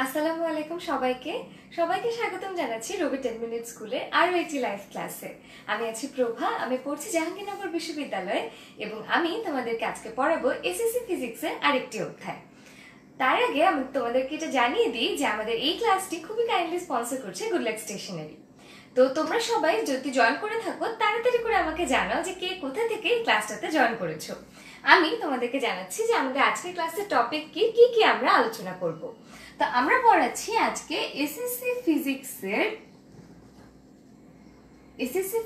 আসসালামু আলাইকুম সবাইকে সবাইকে স্বাগতম জানাচ্ছি রবি 10 মিনিট স্কুলে আরো একটি লাইভ ক্লাসে। আমি আছি প্রভা, আমি পড়ছি জাহাঙ্গীরনগর বিশ্ববিদ্যালয়ে এবং আমি তোমাদেরকে আজকে পড়াবো এসএসসি ফিজিক্সের আরেকটি অধ্যায়। তার আগে আমি তোমাদেরকে এটা জানিয়ে দিই যে আমাদের এই ক্লাসটি খুবই কাইন্ডলি স্পন্সর করছে গুডলাক স্টেশনারি। তো তোমরা সবাই যদি জয়েন করে থাকো তাড়াতাড়ি করে আমাকে জানাও যে কে কোথা থেকে এই ক্লাসটাতে জয়েন করেছো। আমি তোমাদেরকে জানাচ্ছি যে আমাদের আজকের ক্লাসের টপিক কি কি আমরা আলোচনা করব। তো আমরা পড়াচ্ছি আজকে এসএসসি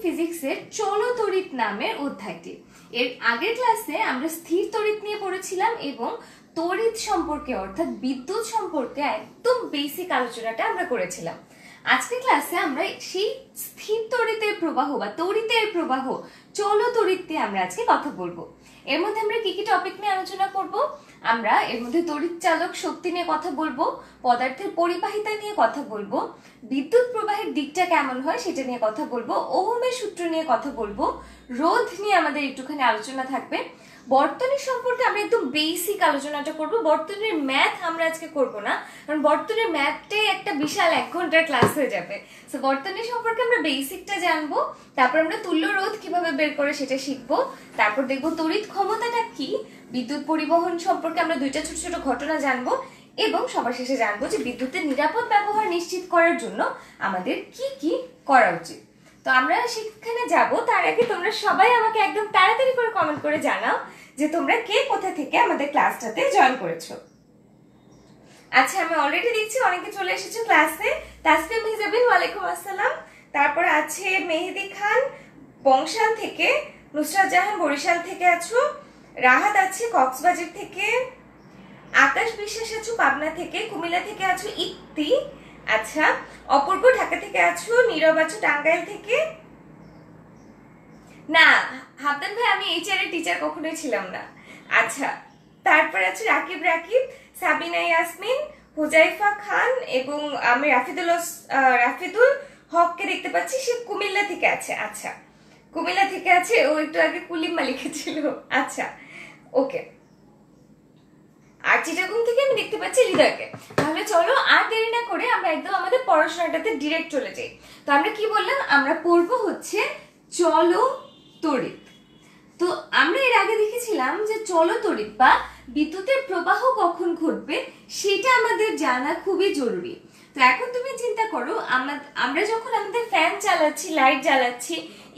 ফিজিক্সের চলো তড়িৎ নামের অধ্যায়টি। এর আগের ক্লাসে আমরা স্থির তড়িৎ নিয়ে পড়েছিলাম এবং তড়িৎ সম্পর্কে অর্থাৎ বিদ্যুৎ সম্পর্কে একদম বেসিক আলোচনাটা আমরা করেছিলাম। আজকের ক্লাসে আমরা সেই স্থির তড়িতের প্রবাহ বা তড়িতের প্রবাহ চলো তড়িৎ নিয়ে আমরা আজকে কথা বলবো। এর মধ্যে আমরা কি টপিক নিয়ে আলোচনা করব? আমরা এর মধ্যে তড়িৎ চালক শক্তি নিয়ে কথা বলবো, পদার্থের পরিবাহিতা নিয়ে কথা বলবো, বিদ্যুৎ প্রবাহের দিকটা কেমন হয় সেটা নিয়ে কথা বলবো, ওহমের সূত্র নিয়ে কথা বলবো, রোধ নিয়ে আমাদের একটুখানি আলোচনা থাকবে, বর্তনী সম্পর্কে আমরা একদম বেসিক আলোচনাটা করব। বর্তনীর ম্যাথ আমরা আজকে করব না, কারণ বর্তনীর ম্যাথটাই একটা বিশাল 1 ঘন্টার ক্লাস হয়ে যাবে। সো বর্তনী সম্পর্কে আমরা বেসিকটা জানবো, তারপর আমরা তুল্য রোধ কিভাবে বের করে সেটা শিখবো, তারপর দেখবো তড়িৎ ক্ষমতাটা কি, বিদ্যুৎ পরিবহন সম্পর্কে আমরা দুইটা ছোট ছোট ঘটনা জানবো এবং সবার শেষে জানবো যে বিদ্যুতের নিরাপদ ব্যবহার নিশ্চিত করার জন্য আমাদের কি করা উচিত। তো আমরা সেখানে যাব, তার আগে তোমরা সবাই আমাকে একদম তাড়াতাড়ি করে কমেন্ট করে জানাও যে তোমরা কে কোথা থেকে আমাদের ক্লাসটাতে জয়েন করেছো। আচ্ছা, আমি অলরেডি দেখছি অনেকে চলে এসেছো ক্লাসে। তাসফিয়া মিজাবিন, ওয়ালাইকুম আসসালাম। তারপর আছে মেহেদি খান বংশাল থেকে, নুসরাত জাহান বরিশাল থেকে আছো, রাহাত আছে কক্সবাজার থেকে, আকাশ বিশ্বাস আছো পাবনা থেকে, কুমিল্লা থেকে আছো ইত্তি, আচ্ছা অপূর্ব ঢাকা থেকে আছো, নীরব আছো টাঙ্গাইল থেকে। না হাবদান ভাই, আমি এইচআর এর টিচার কখনোই ছিলাম না। আচ্ছা, তারপর আছে রাকিব, সাবিনা ইয়াসমিন, হুজাইফা খান এবং আমি রাফিদুল হককে দেখতে পাচ্ছি, সে কুমিল্লা থেকে আছে। আচ্ছা, কুমিল্লা থেকে আছে, ও একটু আগে কুলিম্মা লিখেছিল। আচ্ছা ওকে। আর চিটাগং থেকে আমি দেখতে পাচ্ছি হৃদয়কে। তাহলে চলো আর দেরি না করে আমরা একদম আমাদের পড়াশোনাটাতে ডিরেক্ট চলে যাই। তো আমরা কি বললাম, আমরা পড়বো হচ্ছে চলো তড়িৎ। তো আমরা এর আগে দেখেছিলাম যে চলো তড়িৎ বা বিদ্যুতের প্রবাহ কখন ঘটবে সেটা আমাদের জানা খুবই জরুরি। তো এখন তুমি চিন্তা করো, আমরা যখন আমাদের ফ্যান চালাচ্ছি, লাইট জ্বালাচ্ছি,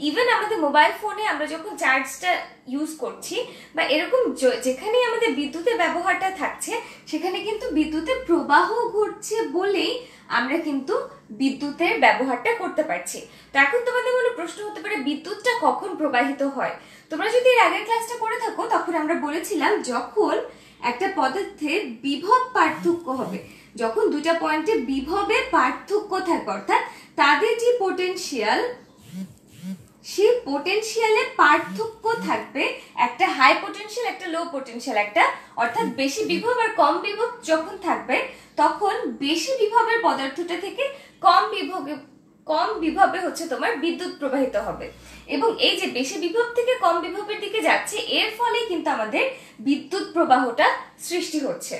ইভেন আমাদের মোবাইল ফোনে আমরা যখন চার্জটা ইউজ করছি বা এরকম যেখানে আমাদের বিদ্যুতের ব্যবহারটা থাকছে সেখানে কিন্তু বিদ্যুতের প্রবাহ ঘটছে বলেই আমরা কিন্তু বিদ্যুতের ব্যবহারটা করতে পারছি। তো এখন তোমাদের মনে প্রশ্ন হতে পারে, বিদ্যুৎটা কখন প্রবাহিত হয়? তোমরা যদি এর আগের ক্লাসটা করে থাকো তখন আমরা বলেছিলাম যখন একটা পদার্থের বিভব পার্থক্য হবে, যখন দুইটা পয়েন্টে বিভবের পার্থক্য থাকে, অর্থাৎ তাদের যে পোটেনশিয়াল, সেই পোটেনশিয়ালের পার্থক্য থাকবে, একটা হাই পোটেনশিয়াল একটা লো পোটেনশিয়াল, একটা অর্থাৎ বেশি বিভব আর কম বিভব যখন থাকবে তখন বেশি বিভবের পদার্থটা থেকে কম বিভবে হচ্ছে তোমার বিদ্যুৎ প্রবাহিত হবে। এবং এই যে বেশি বিভব থেকে কম বিভবের দিকে যাচ্ছে, এর ফলে কিন্তু আমাদের বিদ্যুৎ প্রবাহটা সৃষ্টি হচ্ছে।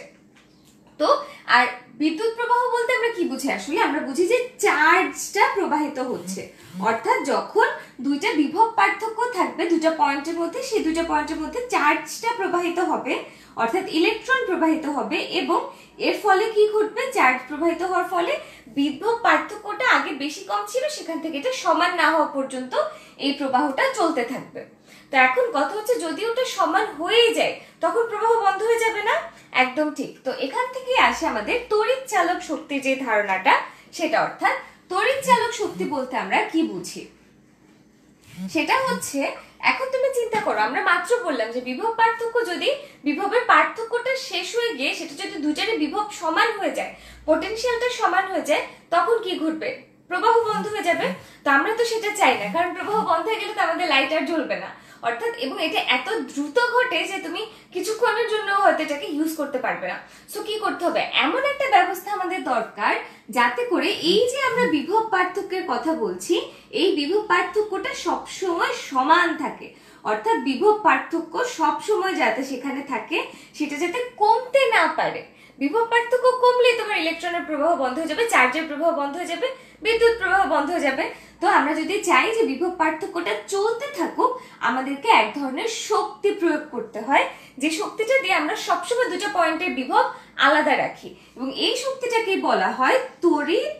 তো আর বিদ্যুৎ প্রবাহ বলতে আমরা কি বুঝি? আসলে আমরা বুঝি যে চার্জটা প্রবাহিত হচ্ছে, অর্থাৎ যখন দুইটা বিভব পার্থক্য থাকবে দুইটা পয়েন্টের মধ্যে, সেই দুইটা পয়েন্টের মধ্যে চার্জটা প্রবাহিত হবে, অর্থাৎ ইলেকট্রন প্রবাহিত হবে এবং এর ফলে কি ঘটবে? চার্জ প্রবাহিত হওয়ার ফলে বিভব পার্থক্যটা আগে বেশি কম ছিল, সেখান থেকে এটা সমান না হওয়া পর্যন্ত এই প্রবাহটা চলতে থাকবে। তো এখন কথা হচ্ছে, যদি ওটা সমান হয়ে যায় তখন প্রবাহ বন্ধ হয়ে যাবে না? একদম ঠিক। তো এখান থেকে আসে আমাদের তড়িৎ চালক শক্তি যে ধারণাটা, সেটা অর্থাৎ তড়িৎ চালক শক্তি বলতে আমরা কি বুঝি সেটা হচ্ছে, এখন তুমি চিন্তা করো, আমরা মাত্র বললাম যে বিভব পার্থক্য, যদি বিভবের পার্থক্যটা শেষ হয়ে গিয়ে সেটা যদি দুইটারই বিভব সমান হয়ে যায়, পোটেনশিয়ালটা সমান হয়ে যায়, তখন কি ঘটবে? প্রবাহ বন্ধ হয়ে যাবে। তো আমরা তো সেটা চাই না, কারণ প্রবাহ বন্ধ হয়ে গেলে তো আমাদের লাইট আর জ্বলবে না, অর্থাৎ এবং এটা এত দ্রুত ঘটে যে তুমি কিছুক্ষণের জন্য হয়তো এটাকে ইউজ করতে পারবে না। সো কি করতে হবে? এমন একটা ব্যবস্থা আমাদের দরকার যাতে করে এই যে আমরা বিভব পার্থক্যের কথা বলছি, এই বিভব পার্থক্যটা সবসময় সমান থাকে, অর্থাৎ বিভব পার্থক্য সবসময় যাতে সেখানে থাকে, সেটা যাতে কমতে না পারে। বিভব পার্থক্য কমলে তোমার ইলেকট্রনের প্রবাহ বন্ধ হয়ে যাবে, চার্জের প্রবাহ বন্ধ হয়ে যাবে, বিদ্যুৎ প্রবাহ বন্ধ হয়ে যাবে। তো আমরা যদি চাই যে বিভব পার্থক্যটা চলতে থাকুক, আমাদেরকে এক ধরনের শক্তি প্রয়োগ করতে হয়, যে শক্তিটা দিয়ে আমরা সবসময় দুটো পয়েন্টের বিভব আলাদা রাখি, এবং এই শক্তিটাকে বলা হয় তড়িৎ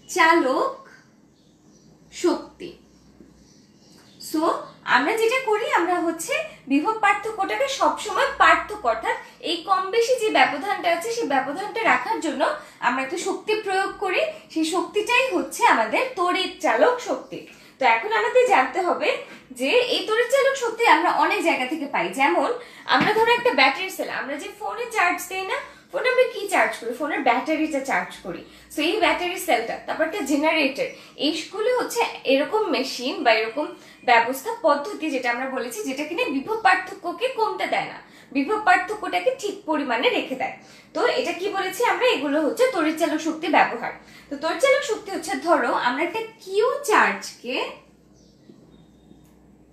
চালক শক্তি। সো আমরা যেটা করি, আমরা হচ্ছে বিভব পার্থক্যটাকে সবসময় পার্থক্য, অর্থাৎ এই কম বেশি যে ব্যবধানটা আছে সেই ব্যবধানটা রাখার জন্য আমরা একটা শক্তি প্রয়োগ করি, সেই শক্তিটাই হচ্ছে আমাদের তড়িৎ চালক শক্তি। তো এখন আমাদের জানতে হবে যে এই তড়িৎ চালক শক্তি আমরা অনেক জায়গা থেকে পাই। যেমন আমরা ধরো একটা ব্যাটারি সেল, আমরা যে ফোনে চার্জ দিই না, ফোনে আমরা কি চার্জ করি, ফোনের ব্যাটারিটা চার্জ করি। সো এই ব্যাটারি সেলটা, তারপর একটা জেনারেটর, এইগুলো হচ্ছে এরকম মেশিন বা এরকম ব্যবস্থা পদ্ধতি যেটা আমরা বলেছি, যেটা কিনা বিভব পার্থক্যকে কমতে দেয় না, বিভব পার্থক্যটাকে ঠিক পরিমাণে রেখে দেয়। তো এটা কি বলেছি আমরা, এগুলো হচ্ছে তড়িৎচালক শক্তি ব্যবহার। তো তড়িৎচালক শক্তি হচ্ছে, ধরো আমরা একটা কিউ চার্জকে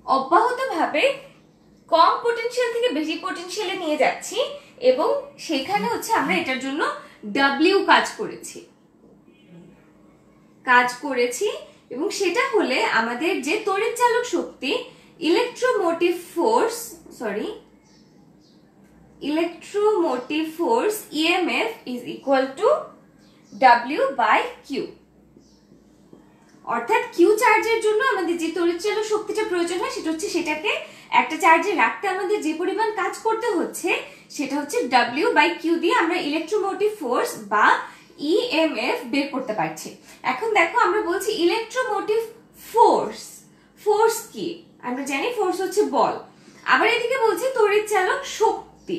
অব্যাহতভাবে কম পোটেনশিয়াল থেকে বেশি পোটেনশিয়ালে নিয়ে যাচ্ছি, এবং সেখানে হচ্ছে আমরা এটার জন্য ডাব্লিউ কাজ করেছি, এবং সেটা হলে আমাদের যে তড়িৎচালক শক্তি electromotive force EMF is equal to W by Q. অর্থাৎ কিউ চার্জের জন্য আমাদের যে তড়িৎচালক শক্তিটা প্রয়োজন হয়, সেটা হচ্ছে সেটাকে একটা চার্জে রাখতে আমাদের যে পরিমাণ কাজ করতে হচ্ছে, সেটা হচ্ছে ডাব্লিউ বাই কিউ দিয়ে আমরা ইলেকট্রোমোটিভ ফোর্স বা ইএমএফ বের করতে পারছি। এখন দেখো, আমরা বলছি ইলেকট্রোমোটিভ ফোর্স কি, আমরা জানি ফোর্স হচ্ছে বল, আবার এদিকে বলছি তড়িৎচালক শক্তি।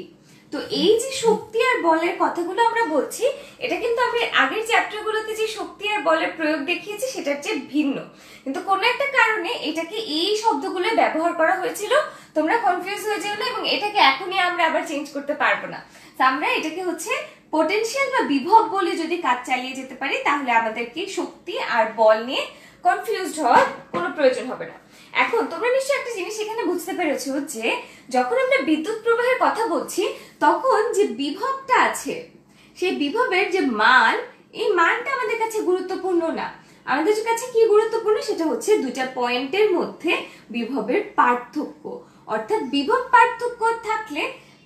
তো এই যে শক্তি আর বলের কথাগুলো আমরা বলছি, এটা কিন্তু আমি আগের চ্যাপ্টারগুলোতে যে শক্তি আর বলের প্রয়োগ দেখিয়েছি সেটার চেয়ে ভিন্ন, কিন্তু কোনো একটা কারণে এটাকে এই শব্দগুলো ব্যবহার করা হয়েছিল। তোমরা কনফিউজ হয়ে যেও না, এবং এটাকে এখনই আমরা আবার চেঞ্জ করতে পারবো না। তো আমরা এটাকে হচ্ছে পোটেনশিয়াল বা বিভব বলে যদি কাজ চালিয়ে যেতে পারি, তাহলে আমাদেরকে শক্তি আর বল নিয়ে কনফিউজড হওয়ার কোনো প্রয়োজন হবে না। এখন তোমরা নিশ্চয়ই একটা জিনিস এখানে বুঝতে পেরেছো যে যখন আমরা বিদ্যুৎ প্রবাহের কথা বলছি, তখন যে বিভবটা আছে, সেই বিভবের যে মান, এই মানটা আমাদের কাছে গুরুত্বপূর্ণ না। আমাদের কাছে কি গুরুত্বপূর্ণ, সেটা হচ্ছে দুইটা পয়েন্টের মধ্যে বিভবের পার্থক্য। অর্থাৎ বিভব পার্থক্য থাকলে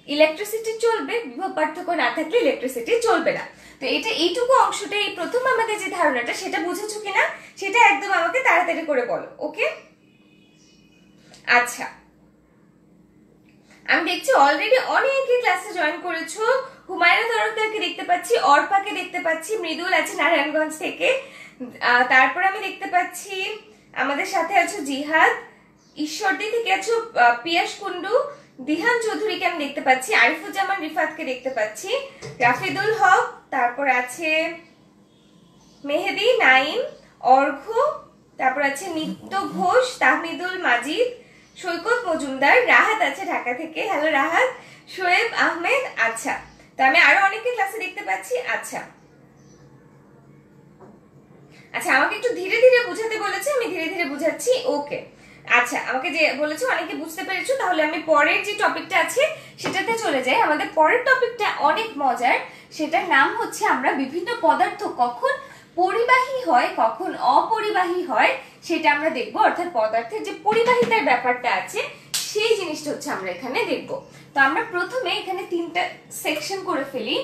ইলেকট্রিসিটি চলবে, বিভব পার্থক্য না থাকলে ইলেকট্রিসিটি চলবে না। তো এটা এইটুকু অংশটা, এই প্রথম আমাদের যে ধারণাটা, সেটা বুঝেছো কিনা সেটা একদম আমাকে তাড়াতাড়ি করে বলো। ওকে, আচ্ছা, আমি দেখছি অলরেডি অনেকে ক্লাসে জয়েন করেছো। হুমায়রা তরফদারকে দেখতে পাচ্ছি, অর্পাকে দেখতে পাচ্ছি, মৃদুল আছে নারায়ণগঞ্জ থেকে, তারপর আমি দেখতে পাচ্ছি আমাদের সাথে আছো জিহাদ, ঈশ্বরদী থেকে আছো পিয়াস কুন্ডু, দিহান চৌধুরীকে আমি দেখতে পাচ্ছি, আরিফুজ্জামান রিফাতকে দেখতে পাচ্ছি, রাফিদুল হক, তারপর আছে মেহেদি, নাইম, অর্ঘ, তারপর আছে নিত্য ঘোষ, তাহমিদুল মাজিদ, সৈকত মজুমদার, রাহাত আছে ঢাকা থেকে, হ্যালো রাহাত, শোয়েব আহমেদ। আচ্ছা, তো আমি আরো অনেকে ক্লাসে দেখতে পাচ্ছি। আচ্ছা, আমাকে একটু ধীরে ধীরে বুঝাতে বলেছে, আমি ধীরে ধীরে বুঝাচ্ছি। ওকে, আচ্ছা, আমাকে যে বলেছো অনেকে বুঝতে পেরেছো, তাহলে আমি পরের যে টপিকটা আছে সেটাতে চলে যাই। আমাদের পরের টপিকটা অনেক মজার, সেটার নাম হচ্ছে আমরা বিভিন্ন পদার্থ কখন পরিবাহী হয় কখন অপরিবাহী হয় সেটা আমরা দেখবো। অর্থাৎ পদার্থের যে পরিবাহিতার ব্যাপারটা আছে সেই জিনিসটা হচ্ছে আমরা এখানে দেখবো। তো আমরা প্রথমে এখানে তিনটা সেকশন করে ফেলি।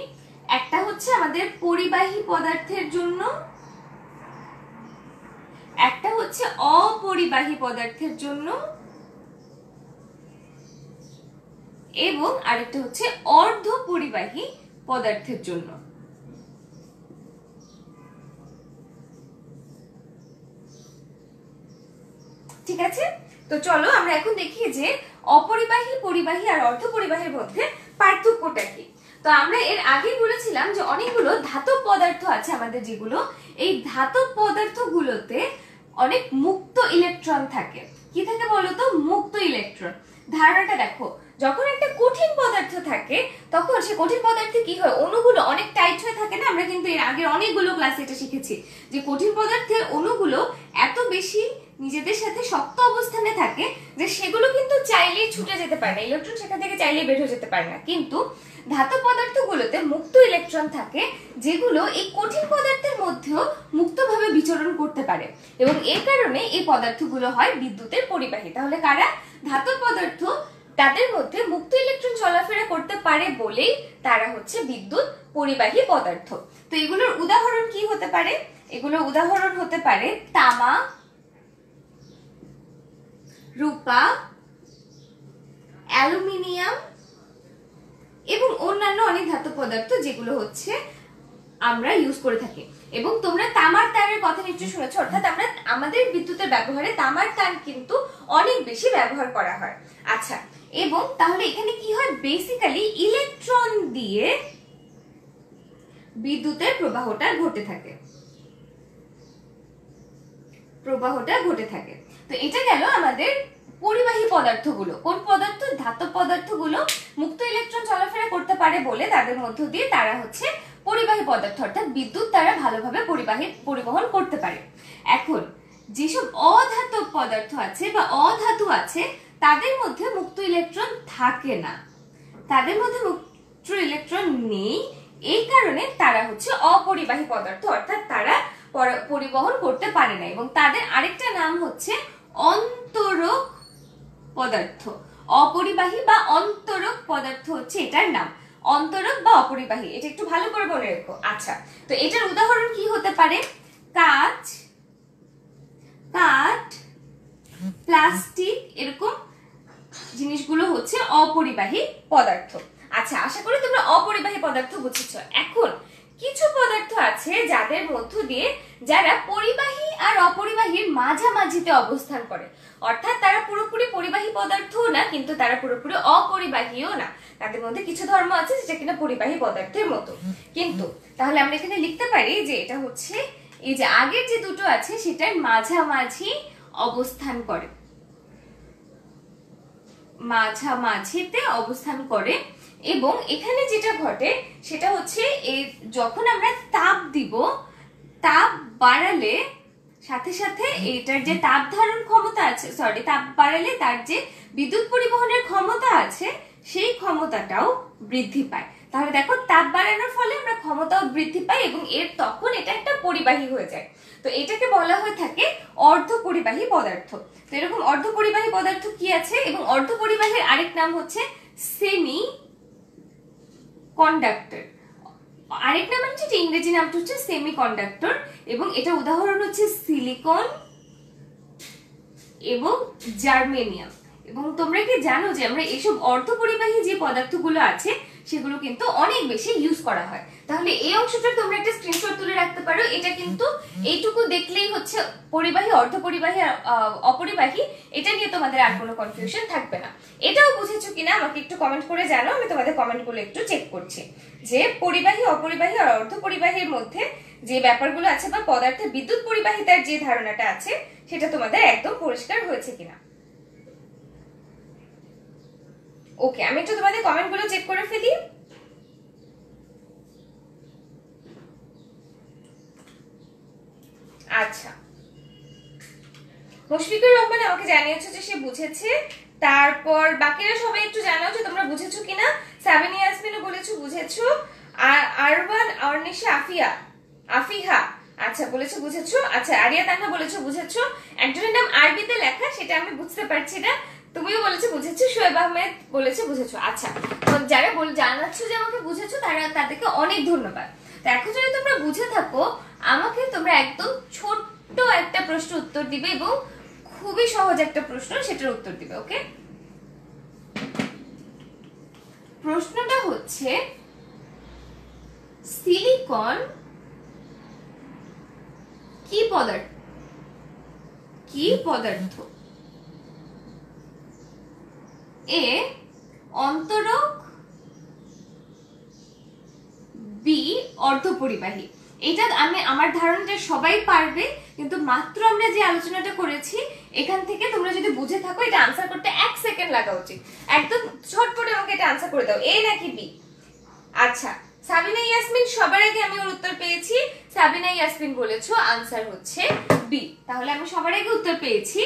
একটা হচ্ছে আমাদের পরিবাহী পদার্থের জন্য, একটা হচ্ছে অপরিবাহী পদার্থের জন্য, এবং আরেকটা হচ্ছে অর্ধ পরিবাহী পদার্থের জন্য। ঠিক আছে, তো চলো আমরা এখন দেখি যে অপরিবাহী, পরিবাহী আর অর্ধ পরিবাহীর মধ্যে পার্থক্যটা কি। তো আমরা এর আগে বলেছিলাম যে অনেকগুলো ধাতব পদার্থ আছে আমাদের, যেগুলো এই ধাতব পদার্থগুলোতে অনেক মুক্ত ইলেকট্রন থাকে। কি থাকে বলতো? মুক্ত ইলেকট্রন। ধারণাটা দেখো, যখন একটা কঠিন পদার্থ থাকে তখন সে কঠিন পদার্থে কি হয়, অণুগুলো অনেক টাইট হয়ে থাকে না? আমরা কিন্তু এর আগে অনেকগুলো ক্লাসে এটা শিখেছি যে কঠিন পদার্থের অণুগুলো এত বেশি নিজেদের সাথে শক্ত অবস্থানে থাকে যে সেগুলো কিন্তু চাইলেই ছুটে যেতে পারে না, ইলেকট্রন সেখান থেকে চাইলেই বের হয়ে যেতে পারে না। কিন্তু ধাতব পদার্থগুলোতে মুক্ত ইলেকট্রন থাকে, যেগুলো এই কঠিন পদার্থের মধ্যেও মুক্তভাবে বিচরণ করতে পারে, এবং এর কারণে এই পদার্থগুলো হয় বিদ্যুতের পরিবাহী। তাহলে কারা? ধাতব পদার্থ, তাদের মধ্যে মুক্ত ইলেকট্রন চলাফেরা করতে পারে বলেই তারা হচ্ছে বিদ্যুৎ পরিবাহী পদার্থ। তো এগুলোর উদাহরণ কি হতে পারে? এগুলোর উদাহরণ হতে পারে তামা, রূপা, অ্যালুমিনিয়াম এবং অন্যান্য অনেক ধাতব পদার্থ, যেগুলো হচ্ছে আমরা ইউজ করে থাকি। এবং তোমরা তামার তারের কথা নিশ্চয়ই শুনেছো, অর্থাৎ আমরা আমাদের বিদ্যুতের ব্যবহারে তামার তার কিন্তু অনেক বেশি ব্যবহার করা হয়। আচ্ছা, এবং তাহলে এখানে কি হয়? বেসিক্যালি ইলেকট্রন দিয়ে বিদ্যুতের প্রবাহটা ঘটে থাকে, তো এটা গেল আমাদের পরিবাহী পদার্থগুলো। কোন পদার্থ? ধাতব পদার্থগুলো মুক্ত ইলেকট্রন চলাফেরা করতে পারে বলে তাদের মধ্য দিয়ে তারা হচ্ছে পরিবাহী পদার্থ, অর্থাৎ বিদ্যুৎ তারা ভালোভাবে পরিবহন করতে পারে। এখন যেসব অধাতব পদার্থ আছে বা অধাতু আছে, তাদের মধ্যে মুক্ত ইলেকট্রন থাকে না, তাদের মধ্যে মুক্ত ইলেকট্রন নেই, এই কারণে তারা হচ্ছে অপরিবাহী পদার্থ, অর্থাৎ তারা পরিবহন করতে পারে না, এবং তাদের আরেকটা নাম হচ্ছে অন্তরক পদার্থ। অপরিবাহী বা অন্তরক পদার্থ হচ্ছে এটার নাম, অন্তরক বা অপরিবাহী। এটা একটু ভালো করে মনে রেখো। আচ্ছা, তো এটার উদাহরণ কি হতে পারে? কাঁচ, কাঠ, প্লাস্টিক, এরকম জিনিসগুলো হচ্ছে অপরিবাহী পদার্থ। আচ্ছা, আশা করি তোমরা অপরিবাহী পদার্থ বুঝেছো। এখন কিছু পদার্থ আছে যাদের মধ্য দিয়ে, যারা পরিবাহী আর অপরিবাহীর মাঝামাঝিতে অবস্থান করে, অর্থাৎ তারা পুরোপুরি পরিবাহী পদার্থও না, কিন্তু তারা পুরোপুরি অপরিবাহীও না। তাদের মধ্যে কিছু ধর্ম আছে যেটা কিনা পরিবাহী পদার্থের মতো। কিন্তু তাহলে আমরা এখানে লিখতে পারি যে এটা হচ্ছে এই যে আগের যে দুটো আছে সেটার মাঝামাঝি অবস্থান করে, মাঝামাঝিতে অবস্থান করে। এবং এখানে যেটা ঘটে সেটা হচ্ছে যখন আমরা তাপ দিব, তাপ বাড়ালে সাথে সাথে এটার যে তাপ ধারণ ক্ষমতা আছে, তাপ বাড়ালে তার যে বিদ্যুৎ পরিবহনের ক্ষমতা আছে সেই ক্ষমতাটাও বৃদ্ধি পায়। তাহলে দেখো, তাপ বাড়ানোর ফলে আমরা ক্ষমতাও বৃদ্ধি পাই এবং তখন এটা একটা পরিবাহী হয়ে যায়। তো এটাকে বলা হয়ে থাকে অর্ধপরিবাহী পদার্থ। তো এরকম অর্ধপরিবাহী পদার্থ কি আছে? এবং অর্ধপরিবাহীর আরেক নাম হচ্ছে সেমি কন্ডাক্টর। আরেক নাম হচ্ছে, ইংরেজি নামটা হচ্ছে সেমি কন্ডাক্টর, এবং এটা উদাহরণ হচ্ছে সিলিকন এবং জার্মেনিয়াম। এবং তোমরা কি জানো যে আমরা এইসব অর্ধপরিবাহী যে পদার্থগুলো আছে সেগুলো কিন্তু অনেক বেশি ইউজ করা হয়। তাহলে এই অংশটা তোমরা একটা স্ক্রিনশট তুলে রাখতে পারো। এটা কিন্তু এইটুকু দেখলেই হচ্ছে পরিবাহী, অর্ধপরিবাহী আর অপরিবাহী, এটা নিয়ে তোমাদের আর কোনো কনফিউশন থাকবে না। এটাও বুঝেছো কিনা আমাকে একটু কমেন্ট করে জানো, আমি তোমাদের কমেন্টগুলো একটু চেক করছি যে পরিবাহী, অপরিবাহী আর অর্ধপরিবাহীর মধ্যে যে ব্যাপারগুলো আছে বা পদার্থের বিদ্যুৎ পরিবাহিতার যে ধারণাটা আছে সেটা তোমাদের একদম পরিষ্কার হয়েছে কিনা। ওকে, আমি একটু তোমাদের কমেন্টগুলো চেক করে ফেলি। আচ্ছা, মুশফিকুর রহমান আমাকে জানিয়েছে যে সে বুঝেছে। তারপর বাকিরা সবাই একটু জানাও যে তোমরা বুঝেছো কিনা। সাবিনা ইয়াসমিনও বলেছো বুঝেছো। আর আরবান, অর্নিশা, আফিহা আচ্ছা বলেছো বুঝেছো। আচ্ছা, আরিয়া তানহা বলেছো বুঝেছো। একজনের নাম আরবিতে লেখা, সেটা আমি বুঝতে পারছি না, তুমিও বলেছো বুঝেছো। শোয়েব আহমেদ বলেছে বুঝেছো। আচ্ছা, যারা জানাচ্ছ যে আমাকে বুঝেছো তাদেরকে অনেক ধন্যবাদ। তো এখন যদি তোমরা বুঝে থাকো, আমাকে তোমরা একদম ছোট্ট একটা প্রশ্ন উত্তর দিবে, এবং খুবই সহজ একটা প্রশ্ন, সেটার উত্তর দিবে। ওকে, প্রশ্নটা হচ্ছে সিলিকন কি পদার্থ? এ অন্তরক, বি অর্ধপরিবাহী। এটা আমার ধারণাটা সবাই পারবে, কিন্তু মাত্র আমরা যে আলোচনাটা করেছি এখান থেকে তোমরা যদি বুঝে থাকো, এটা আনসার করতে 1 সেকেন্ড লাগা উচিত। একদম ঝটপটে আমাকে এটা আনসার করে দাও, এ নাকি বি। আচ্ছা, সাবিনা ইয়াসমিন সবার আগে আমি ওর উত্তর পেয়েছি। সাবিনা ইয়াসমিন বলেছো আনসার হচ্ছে বি। তাহলে আমি সবার আগে উত্তর পেয়েছি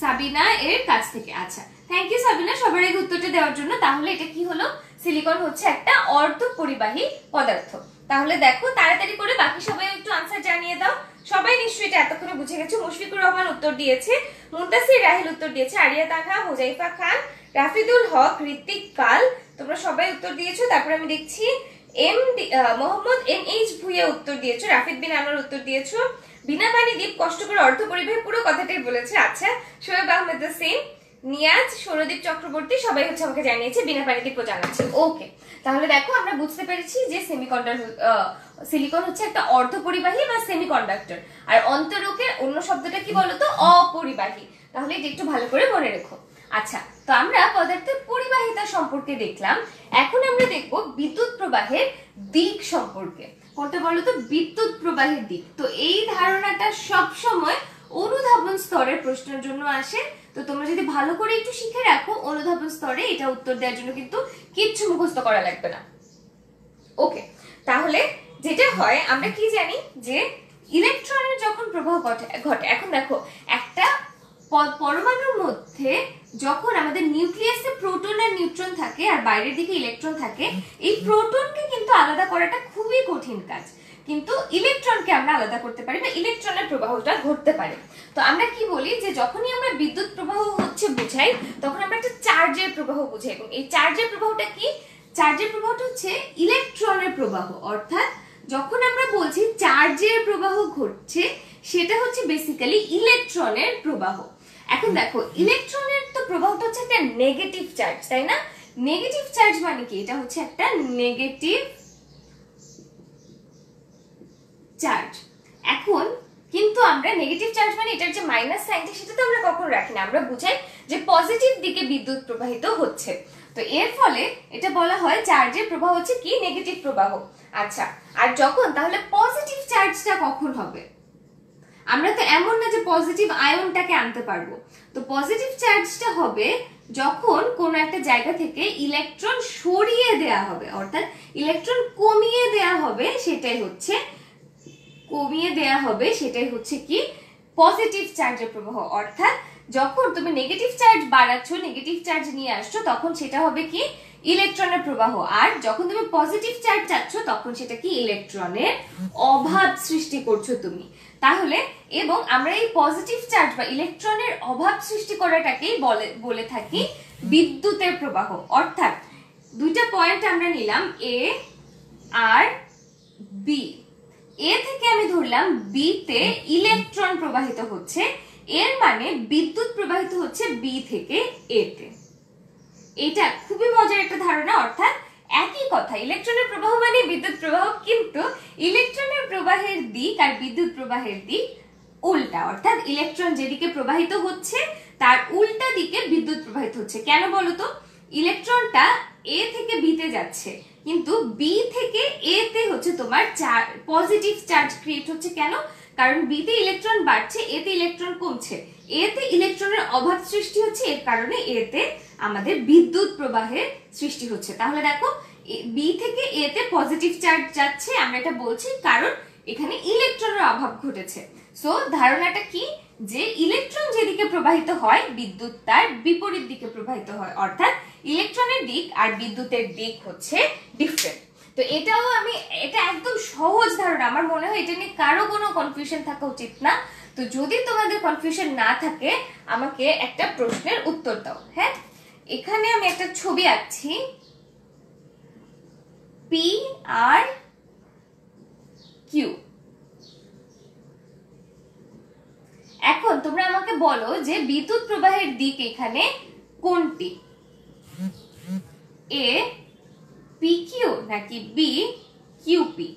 সাবিনা এর কাছ থেকে। আচ্ছা, থ্যাংক ইউ সাবিনা সবার আগে উত্তরটা দেওয়ার জন্য। তাহলে এটা কি হলো, সিলিকন হচ্ছে একটা অর্ধপরিবাহী পদার্থ। তাহলে দেখো তাড়াতাড়ি করে বাকি সবাই একটু আনসার জানিয়ে দাও। সবাই নিশ্চয়ই এটা এতক্ষণে বুঝে গেছো। মুশফিকুর রহমান উত্তর দিয়েছে, মুনতাসির রাহিল উত্তর দিয়েছে, আরিয়া তানহা, হুজাইফা খান, রাফিদুল হক, ঋত্বিক পাল, তোমরা সবাই উত্তর দিয়েছো। তারপর আমি দেখছি মোহাম্মদ NH ভুইয়া উত্তর দিয়েছো, রাফিদ বিন আনোয়ার উত্তর দিয়েছো, বিনা পানি দ্বীপ কষ্ট করে অর্ধপরিবাহী পুরো কথাটাই বলেছে। আচ্ছা, শোয়েব আহমেদ সেম, নিয়াজ, সৌরদীপ চক্রবর্তী সবাই হচ্ছে আমাকে জানিয়েছে, বিনা পানি দ্বীপও জানাচ্ছে। ওকে, তাহলে দেখো আমরা বুঝতে পেরেছি যে সিলিকন হচ্ছে একটা অর্ধপরিবাহী বা সেমিকন্ডাক্টর, আর অন্তরকের অন্য শব্দটা কি বলতো, অপরিবাহী। তাহলে এটা একটু ভালো করে মনে রেখো। আচ্ছা, তো আমরা পদার্থের পরিবাহিতা সম্পর্কে দেখলাম, এখন আমরা দেখব বিদ্যুৎ প্রবাহের দিক সম্পর্কে। কোনটা বলতো, বিদ্যুৎ প্রবাহের দিক। তো এই ধারণাটা সব সময় অনুধাবন স্তরের প্রশ্নের জন্য আসে। তো তোমরা যদি ভালো করে একটু শিখে রাখো অনুধাবন স্তরে, এটা উত্তর দেওয়ার জন্য কিন্তু কিচ্ছু মুখস্থ করা লাগবে না। ওকে, তাহলে যেটা হয় আমরা কি জানি যে ইলেকট্রনের যখন প্রবাহ ঘটে, এখন দেখো একটা পরমাণুর মধ্যে যখন আমাদের নিউক্লিয়াসে প্রোটন আর নিউট্রন থাকে আর বাইরের দিকে ইলেকট্রন থাকে, এই প্রোটনকে কিন্তু আলাদা করাটা খুবই কঠিন কাজ, কিন্তু ইলেকট্রনকে আমরা আলাদা করতে পারি বা ইলেকট্রনের প্রবাহটা ঘটতে পারে। তো আমরা কি বলি যে যখনই আমরা বিদ্যুৎ প্রবাহ হচ্ছে বুঝাই, তখন আমরা একটা চার্জের প্রবাহ বুঝাই, এবং এই চার্জের প্রবাহটা কি, চার্জের প্রবাহটা হচ্ছে ইলেকট্রনের প্রবাহ। অর্থাৎ যখন আমরা বলছি চার্জের প্রবাহ ঘটছে, সেটা হচ্ছে বেসিক্যালি ইলেকট্রনের প্রবাহ। এখন দেখো ইলেকট্রনের তো প্রবাহটা হচ্ছে একটা নেগেটিভ চার্জ, তাই না? নেগেটিভ চার্জ মানে কি, এটা হচ্ছে একটা নেগেটিভ চার্জ। এখন কিন্তু আমরা নেগেটিভ চার্জ মানে এটার যে মাইনাস সাইনটা সেটা তো আমরা কখনো রাখি না, আমরা বুঝাই যে পজিটিভ দিকে বিদ্যুৎ প্রবাহিত হচ্ছে। তো এর ফলে এটা বলা হয় চার্জের প্রবাহ হচ্ছে কি, নেগেটিভ প্রবাহ। আচ্ছা, আর যখন তাহলে পজিটিভ চার্জটা কখন হবে? আমরা তো এমন না যে পজিটিভ আয়নটাকে আনতে পারবো। তো পজিটিভ চার্জটা হবে যখন কোন একটা জায়গা থেকে ইলেকট্রন সরিয়ে দেয়া হবে, অর্থাৎ ইলেকট্রন কমিয়ে দেয়া হবে, সেটাই হচ্ছে কি পজিটিভ চার্জের প্রবাহ। অর্থাৎ যখন তুমি নেগেটিভ চার্জ বাড়াচ্ছ, নেগেটিভ চার্জ নিয়ে আসছো, তখন সেটা হবে কি ইলেকট্রনের প্রবাহ। আর যখন তুমি পজিটিভ চার্জ চাচ্ছ, তখন সেটা কি ইলেকট্রনের অভাব সৃষ্টি করছো তুমি। তাহলে এবং আমরা এই পজিটিভ চার্জ বা ইলেকট্রনের অভাব সৃষ্টি করাটাকেই বলে থাকি বিদ্যুতের প্রবাহ। অর্থাৎ দুইটা পয়েন্ট আমরা নিলাম, এ আর বি। এ থেকে আমি ধরলাম বি তে ইলেকট্রন প্রবাহিত হচ্ছে, এর মানে বিদ্যুৎ প্রবাহিত হচ্ছে বি থেকে এ তে। এটা খুবই মজার একটা ধারণা। অর্থাৎ একই কথা, ইলেকট্রনের প্রবাহ মানে বিদ্যুৎ প্রবাহ, কিন্তু ইলেকট্রনের প্রবাহের দিক আর বিদ্যুৎ প্রবাহের দিক উল্টা। অর্থাৎ ইলেকট্রন যেদিকে প্রবাহিত হচ্ছে তার উল্টা দিকে বিদ্যুৎ প্রবাহিত হচ্ছে। কেন বলতো, ইলেকট্রনটা এ থেকে বি তে যাচ্ছে, কিন্তু বি থেকে এ তে হচ্ছে তোমার পজিটিভ চার্জ ক্রিয়েট হচ্ছে। কেন? কারণ বি তে ইলেকট্রন বাড়ছে, এ তে ইলেকট্রন কমছে, এ তে ইলেকট্রনের অভাব সৃষ্টি হচ্ছে, এর কারণে এ তে আমাদের বিদ্যুৎ প্রবাহের সৃষ্টি হচ্ছে। তাহলে দেখো বি থেকে এ তে পজিটিভ চার্জ যাচ্ছে, আমরা এটা বলছি কারণ এখানে ইলেকট্রনের অভাব ঘটেছে। সো ধারণাটা কি, যে ইলেকট্রন যেদিকে প্রবাহিত হয় বিদ্যুৎ তার বিপরীত দিকে প্রবাহিত হয়। অর্থাৎ ইলেকট্রনের দিক আর বিদ্যুতের দিক হচ্ছে ডিফারেন্ট। তো এটা একদম সহজ ধারণা, আমার মনে হয় এটা নিয়ে কারো কোনো কনফিউশন থাকা উচিত না। তো যদি তোমাদের কনফিউশন না থাকে, আমাকে একটা প্রশ্নের উত্তর দাও। হ্যাঁ, এখানে আমি একটা ছবি আঁকছি, পি আর কিউ। এখন তোমরা আমাকে বলো যে বিদ্যুৎ প্রবাহের দিক এখানে কোনটি, এ পি কিউ নাকি বি কিউ পি?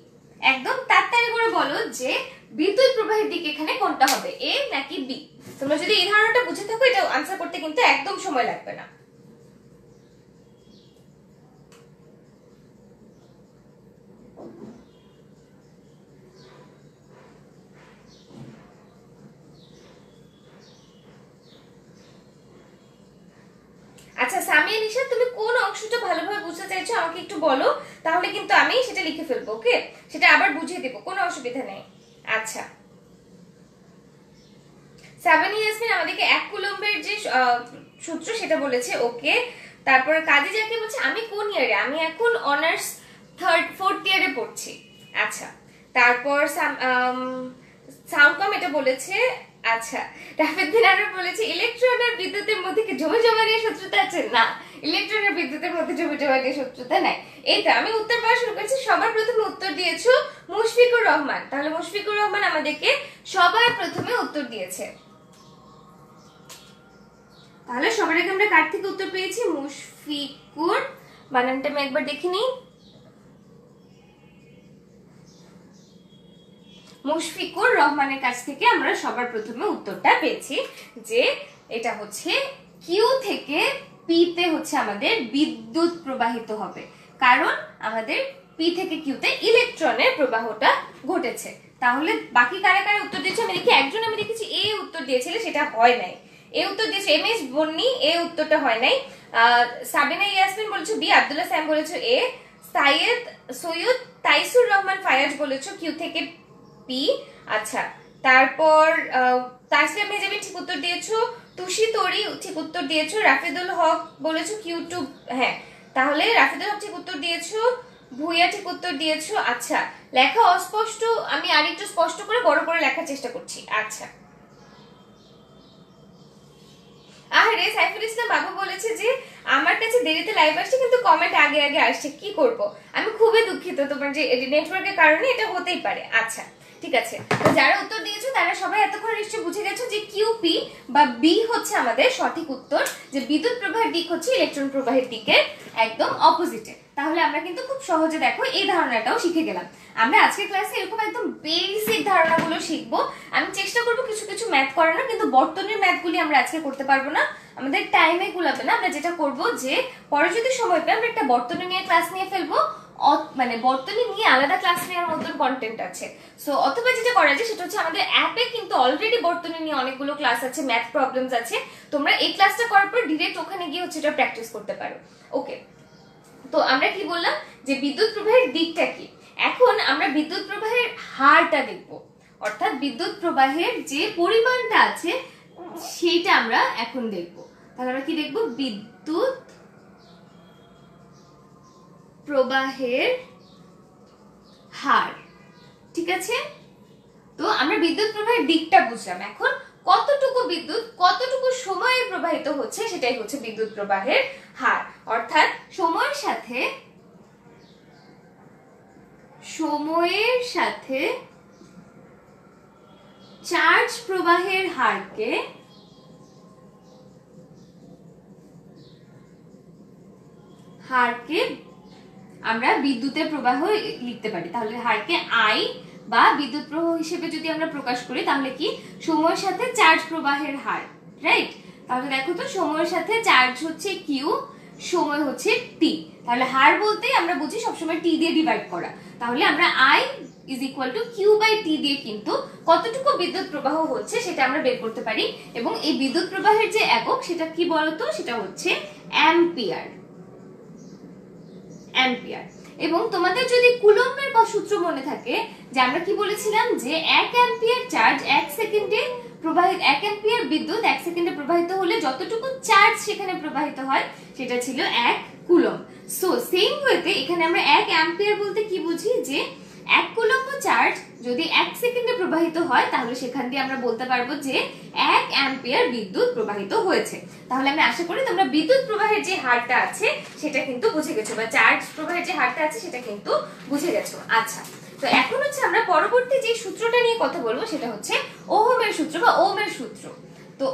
একদম তাড়াতাড়ি করে বলো যে বিদ্যুৎ প্রবাহের দিক এখানে কোনটা হবে, এ নাকি বি? তোমরা যদি এই ধারণাটা বুঝে থাকো, এটা আনসার করতে কিন্তু একদম সময় লাগবে না। আচ্ছা সামিয়া নিশা, তুমি কোন অংশটা ভালোভাবে বুঝতে চাইছো আমাকে একটু বলো, তাহলে কিন্তু আমি সেটা লিখে ফেলবো। ওকে, সেটা আবার বুঝিয়ে দেবো, কোনো অসুবিধা নেই। আচ্ছা সাবিনা ইয়াসমিন আমাদেরকে 1 কুলম্বের যে সূত্র সেটা বলেছে, ওকে। তারপর কাদিজাকে বলছে আমি কোন ইয়ারে, আমি এখন অনার্স 4th ইয়ারে পড়ছি। আচ্ছা, তারপর সাউন্ডকম এটা বলেছে। আচ্ছা, রাফেদ বিন আরব বলেছে ইলেকট্রন আর বিদ্যুতের মধ্যে কি জমে জমা নিয়ে শত্রুতা আছে? না, ইলেকট্রন আর বিদ্যুতের মধ্যে জমে জমা নিয়ে শত্রুতা নাই। এইটা আমি উত্তর পাওয়া শুরু করেছি। সবার প্রথমে উত্তর দিয়েছো মুশফিকুর রহমান, তাহলে মুশফিকুর রহমান আমাদেরকে সবার প্রথমে উত্তর দিয়েছে। তাহলে সবার আগে আমরা কার থেকে উত্তর পেয়েছি? মুশফিকুর, বানানটা আমি একবার দেখে নিই। মুশফিকুর রহমানের কাছ থেকে আমরা সবার প্রথমে উত্তরটা পেয়েছি যে এটা হচ্ছে কিউ থেকে পি তে হচ্ছে আমাদের বিদ্যুৎ প্রবাহিত হবে, কারণ আমাদের পি থেকে কিউতে ইলেকট্রনের প্রবাহটা ঘটেছে। তাহলে বাকি কারা কারা উত্তর দিয়েছে আমি দেখি। একজন আমি দেখেছি এ উত্তর দিয়েছিল, সেটা হয় নাই। এ উত্তর দিয়েছে এম এস বন্নি, এ উত্তরটা হয় নাই। সাবিনা ইয়াসমিন বলেছো বি, আব্দুল্লাহ সাইম বলেছো এ, সৈয়দ তাইসুর রহমান ফায়াজ বলেছো কিউ থেকে পি। আচ্ছা, তারপর তাসলিয়া মেহজাবি ঠিক উত্তর দিয়েছো, তুষি তরি ঠিক উত্তর দিয়েছো, রাফিদুল হক বলেছো কিউ টু, হ্যাঁ তাহলে রাফিদুল হক ঠিক উত্তর দিয়েছো, ভুইয়া ঠিক উত্তর দিয়েছো। আচ্ছা, লেখা অস্পষ্ট, আমি আরেকটু স্পষ্ট করে বড় করে লেখার চেষ্টা করছি। আচ্ছা, আরে সাইফুল ইসলাম বাবু বলেছে যে আমার কাছে দেরিতে লাইভ আসছে কিন্তু কমেন্ট আগে আগে আসছে, কি করব? আমি খুবই দুঃখিত, তোমার যে নেটওয়ার্কের কারণে এটা হতেই পারে। আচ্ছা ঠিক আছে, তো যারা উত্তর দিয়েছো তারা সবাই এতক্ষণ নিশ্চয়ই বুঝে গেছো যে কিউপি বা বি হচ্ছে আমাদের সঠিক উত্তর, যে বিদ্যুৎ প্রবাহের দিক হচ্ছে ইলেকট্রন প্রবাহের দিকের একদম অপোজিটে। তাহলে আমরা কিন্তু খুব সহজে দেখো এই ধারণাটাও শিখে গেলাম। আমরা আজকের ক্লাসে এরকম একদম বেসিক ধারণাগুলো শিখবো। আমি চেষ্টা করবো কিছু কিছু ম্যাথ করানোর, কিন্তু বর্তনীর ম্যাথগুলি আমরা আজকে করতে পারবো না, আমাদের টাইমে কুলাবে না। আমরা যেটা করবো যে পরে যদি সময় পাই আমরা একটা বর্তনী নিয়ে ক্লাস নিয়ে ফেলবো, মানে বর্তনী নিয়ে আলাদা ক্লাস নেওয়ার মতন কন্টেন্ট আছে। সো অথবা যেটা করা যায় সেটা হচ্ছে আমাদের অ্যাপে কিন্তু অলরেডি বর্তনী নিয়ে অনেকগুলো ক্লাস আছে, ম্যাথ প্রবলেমস আছে। তোমরা এই ক্লাসটা করার পর ডিরেক্ট ওখানে গিয়ে হচ্ছে এটা প্র্যাকটিস করতে পারো। ওকে, তো আমরা কি বললাম যে বিদ্যুৎ প্রবাহের দিকটা কি। এখন আমরা বিদ্যুৎ প্রবাহের হারটা দেখব, অর্থাৎ বিদ্যুৎ প্রবাহের যে পরিমাণটা আছে সেইটা আমরা এখন দেখব। তাহলে আমরা কি দেখব? বিদ্যুৎ প্রবাহের হার। ঠিক আছে, তো আমরা বিদ্যুৎ প্রবাহের দিকটা বুঝলাম। এখন কতটুকু বিদ্যুৎ কতটুকু সময়ে প্রবাহিত হচ্ছে সেটাই হচ্ছে বিদ্যুৎ প্রবাহের হার, অর্থাৎ সময়ের সাথে চার্জ প্রবাহের হারকে আমরা বিদ্যুতের প্রবাহ লিখতে পারি। তাহলে হারকে আই বা বিদ্যুৎ প্রবাহ হিসেবে যদি আমরা প্রকাশ করি তাহলে কি সময়ের সাথে চার্জ প্রবাহের হার, রাইট? তাহলে দেখো তো, সময়ের সাথে চার্জ হচ্ছে কিউ, সময় হচ্ছে টি। তাহলে হার বলতেই আমরা বুঝি সবসময় টি দিয়ে ডিভাইড করা। তাহলে আমরা I is equal to Q by T দিয়ে কিন্তু কতটুকু বিদ্যুৎ প্রবাহ হচ্ছে সেটা আমরা বের করতে পারি। এবং এই বিদ্যুৎ প্রবাহের যে একক সেটা কি বলতো, সেটা হচ্ছে অ্যাম্পিয়ার। এবং তোমাদের যদি কুলম্বের সূত্র মনে থাকে, যে আমরা কি বলেছিলাম যে 1 অ্যাম্পিয়ার চার্জ 1 সেকেন্ডে প্রবাহিত, 1 অ্যাম্পিয়ার বিদ্যুৎ 1 সেকেন্ডে প্রবাহিত হলে যতটুকু চার্জ সেখানে প্রবাহিত হয় সেটা ছিল 1 কুলম্ব। সো সেম ওয়েতে এখানে আমরা 1 অ্যাম্পিয়ার বলতে কি বুঝি, যে 1 কুলম্ব চার্জ যদি 1 সেকেন্ডে প্রবাহিত হয় তাহলে সেখান দিয়ে আমরা বলতে পারবো যে 1 অ্যাম্পিয়ার বিদ্যুৎ প্রবাহিত হয়েছে। তাহলে আমি আশা করি তোমরা বিদ্যুৎ প্রবাহের যে হারটা আছে সেটা কিন্তু বুঝে গেছো, বা চার্জ প্রবাহের যে হারটা আছে সেটা কিন্তু বুঝে গেছো। আচ্ছা, তো এখন হচ্ছে আমরা পরবর্তী যে সূত্রটা নিয়ে কথা বলবো সেটা হচ্ছে ওহমের সূত্র বা ওহমের সূত্র। তো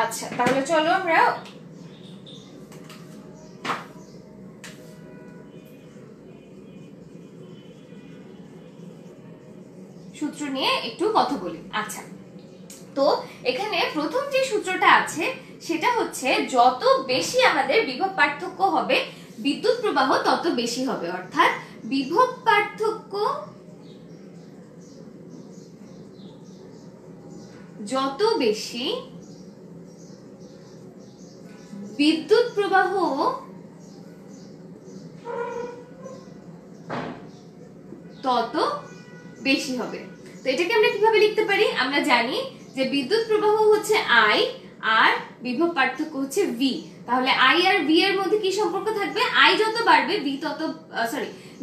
আচ্ছা, তাহলে চলো আমরা সূত্র নিয়ে একটু কথা বলি। আচ্ছা, তো এখানে প্রথম যে সূত্রটা আছে সেটা হচ্ছে যত বেশি আমাদের বিভব পার্থক্য হবে বিদ্যুৎ প্রবাহ তত বেশি হবে, অর্থাৎ বিভব পার্থক্য যত বেশি বিদ্যুৎ প্রবাহ তত বেশি হবে। তো এটাকে আমরা কিভাবে লিখতে পারি? আমরা জানি যে বিদ্যুৎ প্রবাহ হচ্ছে আই আর বিভব পার্থক্য হচ্ছে ভি। তাহলে আই আর ভি এর মধ্যে কি সম্পর্ক থাকবে? আই যত বাড়বে ভি তত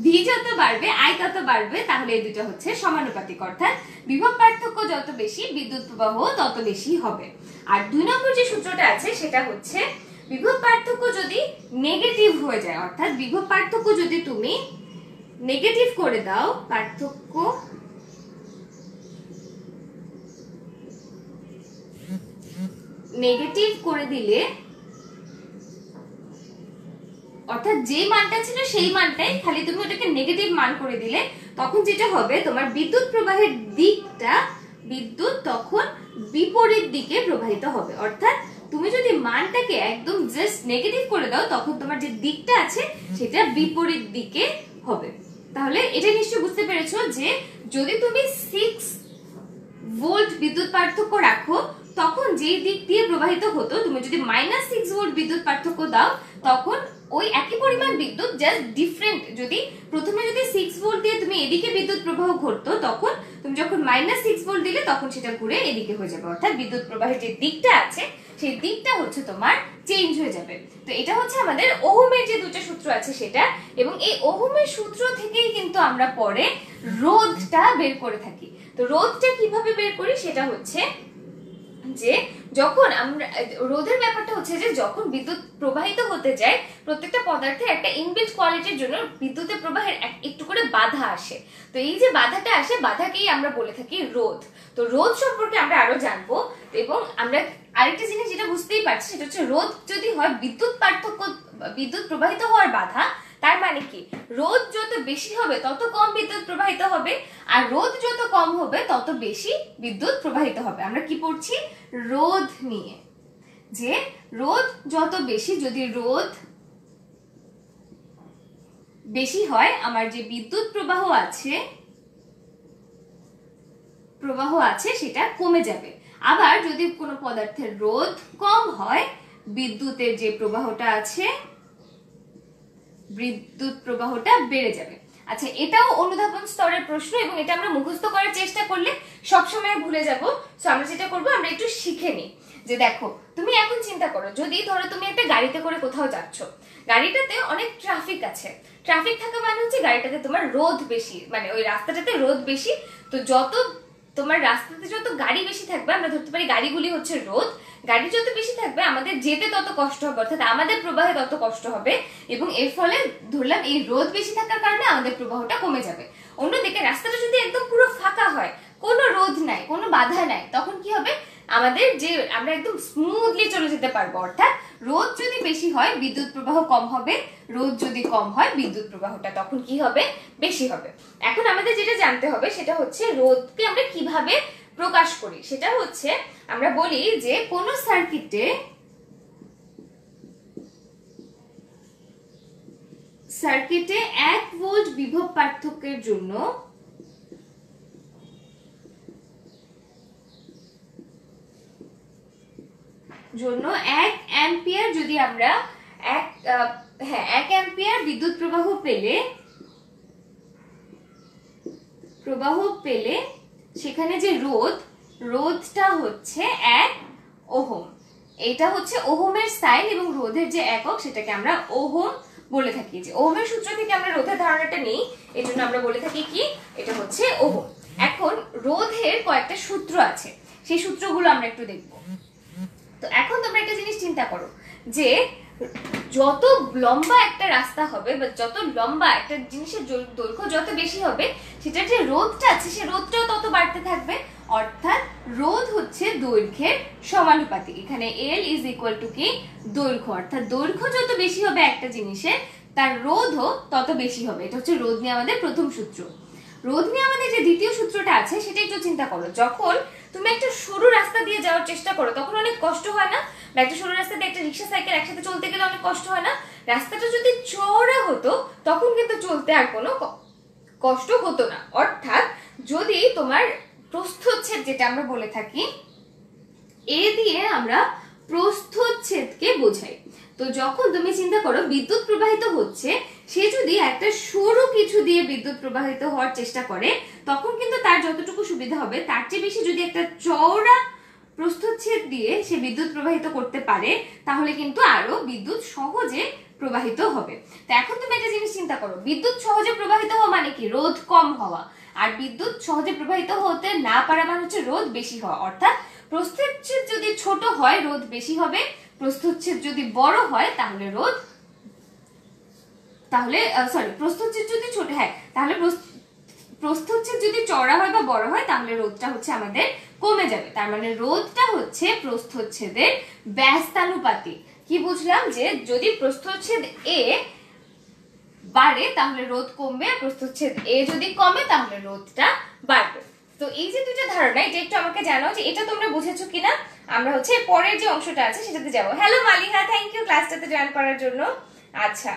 ভি যত বাড়বে আই তত বাড়বে, তাহলে এই দুটো হচ্ছে সমানুপাতিক, অর্থাৎ বিভব পার্থক্য যত বেশি বিদ্যুৎ প্রবাহ তত বেশি হবে। আর 2 নম্বর যে সূত্রটা আছে সেটা হচ্ছে বিভব পার্থক্য যদি নেগেটিভ হয়ে যায়, অর্থাৎ বিভব পার্থক্য যদি তুমি নেগেটিভ করে দাও, পার্থক্য নেগেটিভ করে দিলে, অর্থাৎ যে মানটা ছিল সেই মানটাই খালি তুমি ওটাকে নেগেটিভ মান করে দিলে, তখন যেটা হবে তোমার বিদ্যুৎ প্রবাহের দিকটা বিদ্যুৎ তখন বিপরীত দিকে প্রবাহিত হবে। অর্থাৎ তুমি যদি মানটাকে একদম জাস্ট নেগেটিভ করে দাও, তখন তোমার যে দিকটা আছে সেটা বিপরীত দিকে হবে। তাহলে এটা নিশ্চয়ই বুঝতে পেরেছো যে যদি তুমি 6 ভোল্ট বিদ্যুৎ পার্থক্য রাখো, তখন যে দিক দিয়ে প্রবাহিত হতো, তুমি যদি -6 ভোল্ট বিদ্যুৎ পার্থক্য দাও, তখন ওই একই পরিমাণ বিদ্যুৎ জাস্ট ডিফারেন্ট, যদি প্রথমে যদি 6 ভোল্ট দিয়ে তুমি এদিকে বিদ্যুৎ প্রবাহ ঘটতো, তখন তুমি যখন -6 ভোল্ট দিলে তখন সেটা ঘুরে এদিকে হয়ে যাবে। অর্থাৎ বিদ্যুৎ প্রবাহের যে দিকটা আছে সেই দিকটা হচ্ছে তোমার চেঞ্জ হয়ে যাবে। তো এটা হচ্ছে আমাদের ওহমের যে দুটো সূত্র আছে সেটা, এবং এই ওহমের সূত্র থেকেই কিন্তু আমরা পরে রোধটা বের করে থাকি। তো রোধটা কিভাবে বের করি সেটা হচ্ছে যে যখন আমরা রোধের ব্যাপারটা হচ্ছে যে যখন বিদ্যুৎ প্রবাহিত হতে যায়, প্রত্যেকটা পদার্থের একটা ইনবিল্ট কোয়ালিটির জন্য বিদ্যুতের প্রবাহের একটু করে বাধা আসে। তো এই যে বাধাটা আসে, বাধাকেই আমরা বলে থাকি রোধ। তো রোধ সম্পর্কে আমরা আরো জানবো, এবং আমরা আরেকটা জিনিস যেটা বুঝতেই পারছি সেটা হচ্ছে রোধ যদি হয় বিদ্যুৎ পার্থক্য, বিদ্যুৎ প্রবাহিত হওয়ার বাধা, তার মানে কি রোধ যত বেশি হবে তত কম বিদ্যুৎ প্রবাহিত হবে, আর রোধ যত কম হবে তত বেশি বিদ্যুৎ প্রবাহিত হবে। আমরা কি পড়ছি? রোধ নিয়ে, যে রোধ যত বেশি, যদি রোধ বেশি হয় আমার যে বিদ্যুৎ প্রবাহ আছে সেটা কমে যাবে। আবার যদি কোনো পদার্থের রোধ কম হয়, বিদ্যুতের যে প্রবাহটা আছে বিদ্যুৎ প্রবাহটা বেড়ে যাবে। আচ্ছা, এটাও অনুধাবন স্তরের প্রশ্ন, এবং এটা আমরা মুখস্থ করার চেষ্টা করলে সবসময় ভুলে যাবো। সো আমরা যেটা করবো, আমরা একটু শিখে নিই। যে দেখো, তুমি এখন চিন্তা করো, যদি ধরো তুমি একটা গাড়িতে করে কোথাও যাচ্ছ, গাড়িটাতে অনেক ট্রাফিক আছে, ট্রাফিক থাকা মানে হচ্ছে গাড়িটাতে তোমার রোধ বেশি, মানে ওই রাস্তাটাতে রোধ বেশি। তো যত তোমার রাস্তাতে যত গাড়ি বেশি থাকবে, আমরা ধরতে পারি গাড়িগুলি হচ্ছে রোধ, গাড়ি যত বেশি থাকবে আমাদের যেতে তত কষ্ট হবে, অর্থাৎ আমাদের প্রবাহে তত কষ্ট হবে, এবং এর ফলে ধরলাম এই রোধ বেশি থাকার কারণে আমাদের প্রবাহটা কমে যাবে। অন্যদিকে রাস্তাটা যদি একদম পুরো ফাঁকা হয়, কোনো রোধ নাই, কোনো বাধা নাই, তখন কি হবে? আমাদের যে আমরা একদম স্মুথলি চলে যেতে পারবো। অর্থাৎ রোধ যদি বেশি হয় বিদ্যুৎ প্রবাহ কম হবে, রোধ যদি কম হয় বিদ্যুৎ প্রবাহটা তখন কি হবে? বেশি হবে। এখন আমাদের যেটা জানতে হবে সেটা হচ্ছে রোধকে আমরা কিভাবে প্রকাশ করি। সেটা হচ্ছে আমরা বলি যে কোন সার্কিটে 1 ভোল্ট বিভব পার্থক্যের জন্য জন্য 1 অ্যাম্পিয়ার, যদি আমরা 1 অ্যাম্পিয়ার বিদ্যুৎ প্রবাহ পেলে সেখানে যে রোধটা হচ্ছে 1 ওহম। এটা হচ্ছে ওহমের সাইন, এবং রোধের যে একক সেটাকে আমরা ওহম বলে থাকি। যে ওহমের সূত্র থেকে আমরা রোধের ধারণাটা নিই, এই জন্য আমরা বলে থাকি কি এটা হচ্ছে ওহম। এখন রোধের কয়েকটা সূত্র আছে, সেই সূত্রগুলো আমরা একটু দেখবো। তো এখন তোমরা একটা জিনিস চিন্তা করো, যে যত লম্বা একটা রাস্তা হবে বা যত লম্বা একটা জিনিসের দৈর্ঘ্য যত বেশি হবে, সেটার যে রোধটা আছে সে রোধটাও তত বাড়তে থাকবে। অর্থাৎ রোধ হচ্ছে দৈর্ঘ্যের সমানুপাতিক। এখানে L ইজ ইকুয়াল টু কি? দৈর্ঘ্য। অর্থাৎ দৈর্ঘ্য যত বেশি হবে একটা জিনিসের, তার রোধও তত বেশি হবে। এটা হচ্ছে রোধ নিয়ে আমাদের প্রথম সূত্র। রোধ নিয়ে আমাদের যে দ্বিতীয় সূত্রটা আছে সেটা একটু চিন্তা করো। যখন তুমি একটা সরু রাস্তা দিয়ে যাওয়ার চেষ্টা করো তখন অনেক কষ্ট হয় না? বা একটা সরু রাস্তা দিয়ে একটা রিক্সা সাইকেল একসাথে চলতে গেলে অনেক কষ্ট হয় না? রাস্তাটা যদি চওড়া হতো তখন কিন্তু চলতে আর কোনো কষ্ট হতো না। অর্থাৎ যদি তোমার প্রস্থচ্ছেদ, যেটা আমরা বলে থাকি, এ দিয়ে আমরা প্রস্থচ্ছেদকে বোঝাই। তো যখন তুমি চিন্তা করো বিদ্যুৎ প্রবাহিত হচ্ছে, সে যদি একটা সরু কিছু দিয়ে বিদ্যুৎ প্রবাহিত হওয়ার চেষ্টা করে, তখন কিন্তু তার যতটুকু সুবিধা হবে তার চেয়ে বেশি যদি একটা চওড়া প্রস্থচ্ছেদ দিয়ে সে বিদ্যুৎ প্রবাহিত করতে পারে তাহলে কিন্তু আরো বিদ্যুৎ সহজে প্রবাহিত হবে। তো এখন তুমি একটা জিনিস চিন্তা করো, বিদ্যুৎ সহজে প্রবাহিত হওয়া মানে কি? রোধ কম হওয়া। আর বিদ্যুৎ সহজে প্রবাহিত হতে না পারা মানে হচ্ছে রোধ বেশি হওয়া। অর্থাৎ প্রস্থচ্ছেদ যদি ছোট হয় রোধ বেশি হবে, প্রস্থচ্ছেদ যদি বড় হয় তাহলে প্রস্থচ্ছেদ যদি ছোট, তাহলে প্রস্থচ্ছেদ যদি চওড়া হয় বা বড় হয় তাহলে রোধটা হচ্ছে আমাদের কমে যাবে। তার মানে রোধটা হচ্ছে প্রস্থচ্ছেদের ব্যস্তানুপাতিক। কি বুঝলাম? যে যদি প্রস্থচ্ছেদ এ বাড়ে তাহলে রোধ কমবে, আর প্রস্থচ্ছেদ এ যদি কমে তাহলে রোধটা বাড়বে। তো এই যে দুটো ধারণা, এটা একটু আমাকে জানাও যে এটা তোমরা বুঝেছো কিনা। আমরা হচ্ছে পরের যে অংশটা আছে সেটাতে যাবো। হ্যালো মালিহা, থ্যাংক ইউ ক্লাসটাতে জয়েন করার জন্য। আচ্ছা,